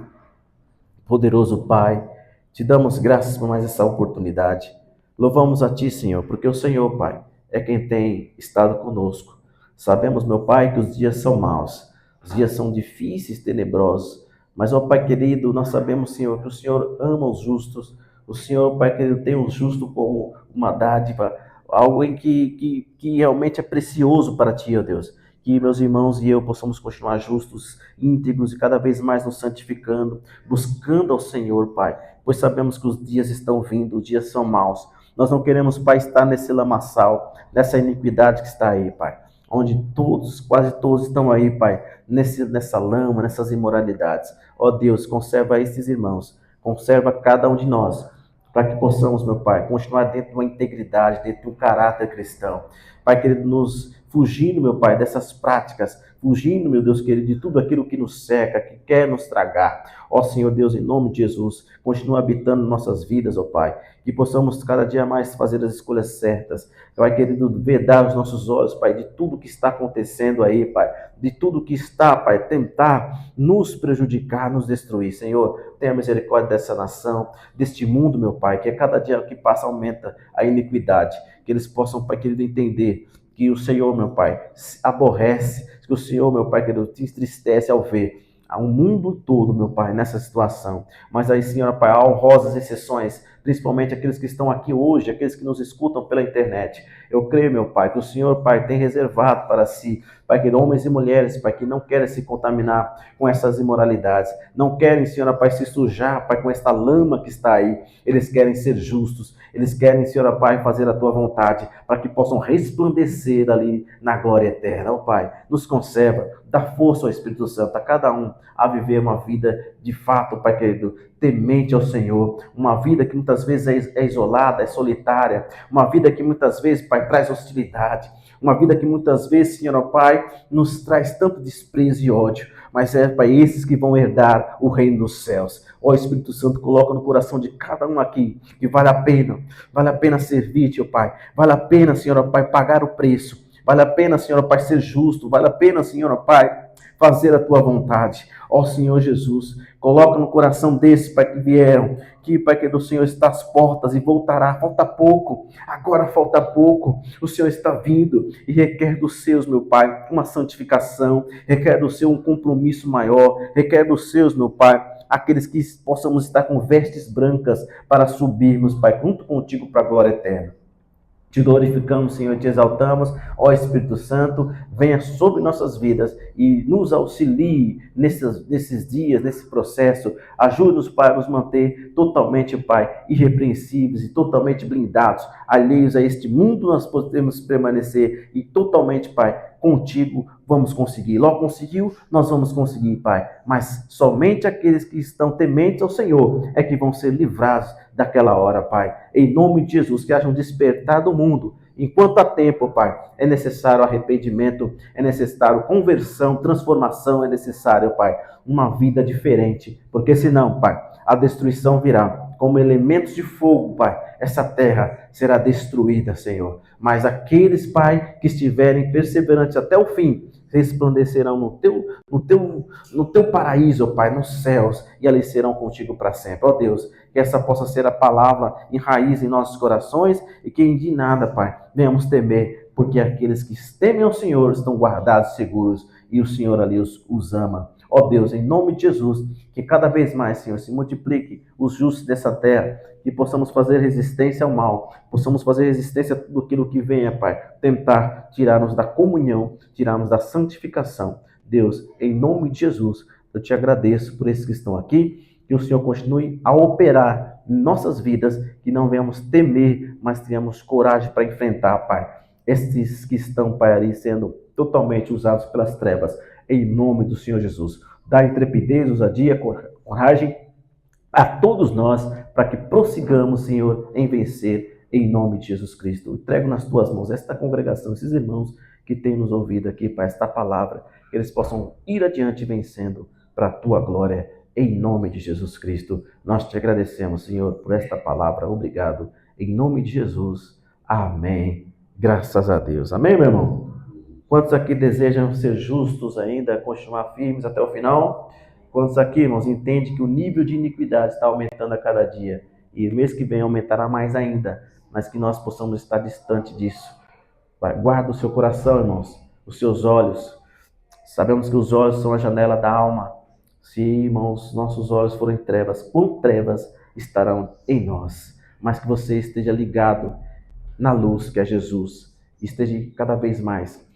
poderoso Pai, te damos graças por mais essa oportunidade. Louvamos a Ti, Senhor, porque o Senhor, Pai, é quem tem estado conosco. Sabemos, meu Pai, que os dias são maus, os dias são difíceis, tenebrosos, mas, ó Pai querido, nós sabemos, Senhor, que o Senhor ama os justos. O Senhor, Pai querido, tem o justo como uma dádiva, algo em que realmente é precioso para Ti, ó Deus. Que meus irmãos e eu possamos continuar justos, íntegros e cada vez mais nos santificando, buscando ao Senhor, Pai, pois sabemos que os dias estão vindo, os dias são maus. Nós não queremos, Pai, estar nesse lamaçal, nessa iniquidade que está aí, Pai, onde todos, quase todos estão aí, Pai, nessa lama, nessas imoralidades. Ó Deus, conserva esses irmãos, conserva cada um de nós, para que possamos, meu Pai, continuar dentro de uma integridade, dentro de um caráter cristão. Pai querido, nos fugindo, meu Pai, dessas práticas, fugindo, meu Deus querido, de tudo aquilo que nos seca, que quer nos tragar. Ó Senhor Deus, em nome de Jesus, continua habitando nossas vidas, ó Pai, que possamos cada dia mais fazer as escolhas certas. Pai querido, vedar os nossos olhos, Pai, de tudo que está acontecendo aí, Pai, de tudo que está, Pai, tentar nos prejudicar, nos destruir. Senhor, tenha misericórdia dessa nação, deste mundo, meu Pai, que a cada dia que passa aumenta a iniquidade, que eles possam, Pai querido, entender que o Senhor, meu Pai, aborrece, que o Senhor, meu Pai querido, te entristece ao ver o mundo todo, meu Pai, nessa situação. Mas aí, Senhor, Pai, há honrosas exceções, principalmente aqueles que estão aqui hoje, aqueles que nos escutam pela internet. Eu creio, meu Pai, que o Senhor, Pai, tem reservado para si, Pai, que homens e mulheres, Pai, que não querem se contaminar com essas imoralidades, não querem, Senhor, Pai, se sujar, Pai, com esta lama que está aí. Eles querem ser justos, eles querem, Senhor, Pai, fazer a Tua vontade, para que possam resplandecer ali na glória eterna. Ó Pai, nos conserva, dá força ao Espírito Santo a cada um a viver uma vida de fato, Pai querido, temente ao Senhor, uma vida que muitas vezes é isolada, é solitária, uma vida que muitas vezes, Pai, traz hostilidade, uma vida que muitas vezes, Senhor, Pai, nos traz tanto desprezo e ódio, mas é, Pai, esses que vão herdar o reino dos céus. Ó Espírito Santo, coloca no coração de cada um aqui que vale a pena servir, teu Pai, vale a pena, Senhor, Pai, pagar o preço, vale a pena, Senhor, Pai, ser justo, vale a pena, Senhor, Pai, fazer a Tua vontade. Ó Senhor Jesus, coloca no coração desses, Pai, que vieram, que, Pai, que do Senhor está às portas e voltará. Falta pouco, agora falta pouco. O Senhor está vindo e requer dos seus, meu Pai, uma santificação, requer do seu um compromisso maior, requer dos seus, meu Pai, aqueles que possamos estar com vestes brancas para subirmos, Pai, junto contigo para a glória eterna. Te glorificamos, Senhor, te exaltamos. Ó Espírito Santo, venha sobre nossas vidas e nos auxilie nesses dias, nesse processo. Ajude-nos, Pai, a nos manter totalmente, Pai, irrepreensíveis e totalmente blindados, alheios a este mundo. Nós podemos permanecer e totalmente, Pai, contigo vamos conseguir. Logo conseguiu, nós vamos conseguir, Pai. Mas somente aqueles que estão tementes ao Senhor é que vão ser livrados daquela hora, Pai. Em nome de Jesus, que haja um despertar do mundo. Enquanto há tempo, Pai, é necessário arrependimento, é necessário conversão, transformação, é necessário, Pai, uma vida diferente. Porque senão, Pai, a destruição virá. Como elementos de fogo, Pai, essa terra será destruída, Senhor. Mas aqueles, Pai, que estiverem perseverantes até o fim, resplandecerão no teu paraíso, Pai, nos céus, e ali serão contigo para sempre. Ó Deus, que essa possa ser a palavra em raiz em nossos corações e que de nada, Pai, venhamos temer, porque aqueles que temem ao Senhor estão guardados, seguros, e o Senhor ali os ama. Ó Deus, em nome de Jesus, que cada vez mais, Senhor, se multiplique os justos dessa terra, que possamos fazer resistência ao mal, possamos fazer resistência a tudo aquilo que venha, Pai, tentar tirar-nos da comunhão, tirar-nos da santificação. Deus, em nome de Jesus, eu te agradeço por esses que estão aqui, que o Senhor continue a operar em nossas vidas, que não venhamos temer, mas tenhamos coragem para enfrentar, Pai, estes que estão, Pai, ali sendo totalmente usados pelas trevas, em nome do Senhor Jesus. Dá intrepidez, ousadia, coragem a todos nós, para que prossigamos, Senhor, em vencer, em nome de Jesus Cristo. Eu entrego nas tuas mãos esta congregação, esses irmãos que têm nos ouvido aqui, Pai, esta palavra, que eles possam ir adiante vencendo para a tua glória, em nome de Jesus Cristo. Nós te agradecemos, Senhor, por esta palavra. Obrigado. Em nome de Jesus. Amém. Graças a Deus. Amém, meu irmão? Quantos aqui desejam ser justos ainda, continuar firmes até o final? Quantos aqui, irmãos, entendem que o nível de iniquidade está aumentando a cada dia? E o mês que vem aumentará mais ainda, mas que nós possamos estar distante disso. Guarda o seu coração, irmãos, os seus olhos. Sabemos que os olhos são a janela da alma. Se, irmãos, nossos olhos forem trevas, quão trevas estarão em nós? Mas que você esteja ligado na luz que é Jesus, esteja cada vez mais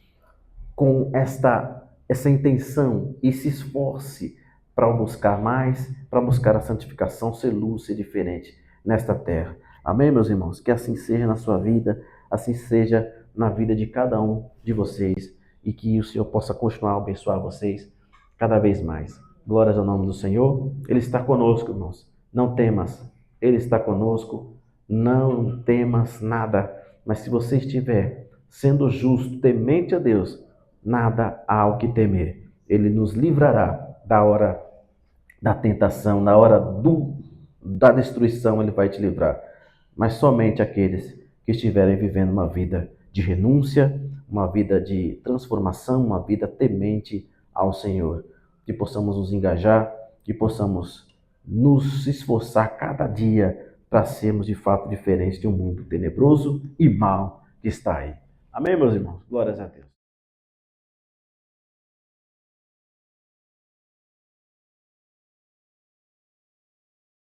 com essa intenção e se esforce para buscar mais, para buscar a santificação, ser luz, ser diferente nesta terra. Amém, meus irmãos? Que assim seja na sua vida, assim seja na vida de cada um de vocês e que o Senhor possa continuar a abençoar vocês cada vez mais. Glórias ao nome do Senhor. Ele está conosco, irmãos. Não temas. Ele está conosco. Não temas nada. Mas se você estiver sendo justo, temente a Deus, nada há o que temer. Ele nos livrará da hora da tentação, na hora da destruição, ele vai te livrar. Mas somente aqueles que estiverem vivendo uma vida de renúncia, uma vida de transformação, uma vida temente ao Senhor. Que possamos nos engajar, que possamos nos esforçar cada dia para sermos de fato diferentes de um mundo tenebroso e mau que está aí. Amém, meus irmãos? Glórias a Deus.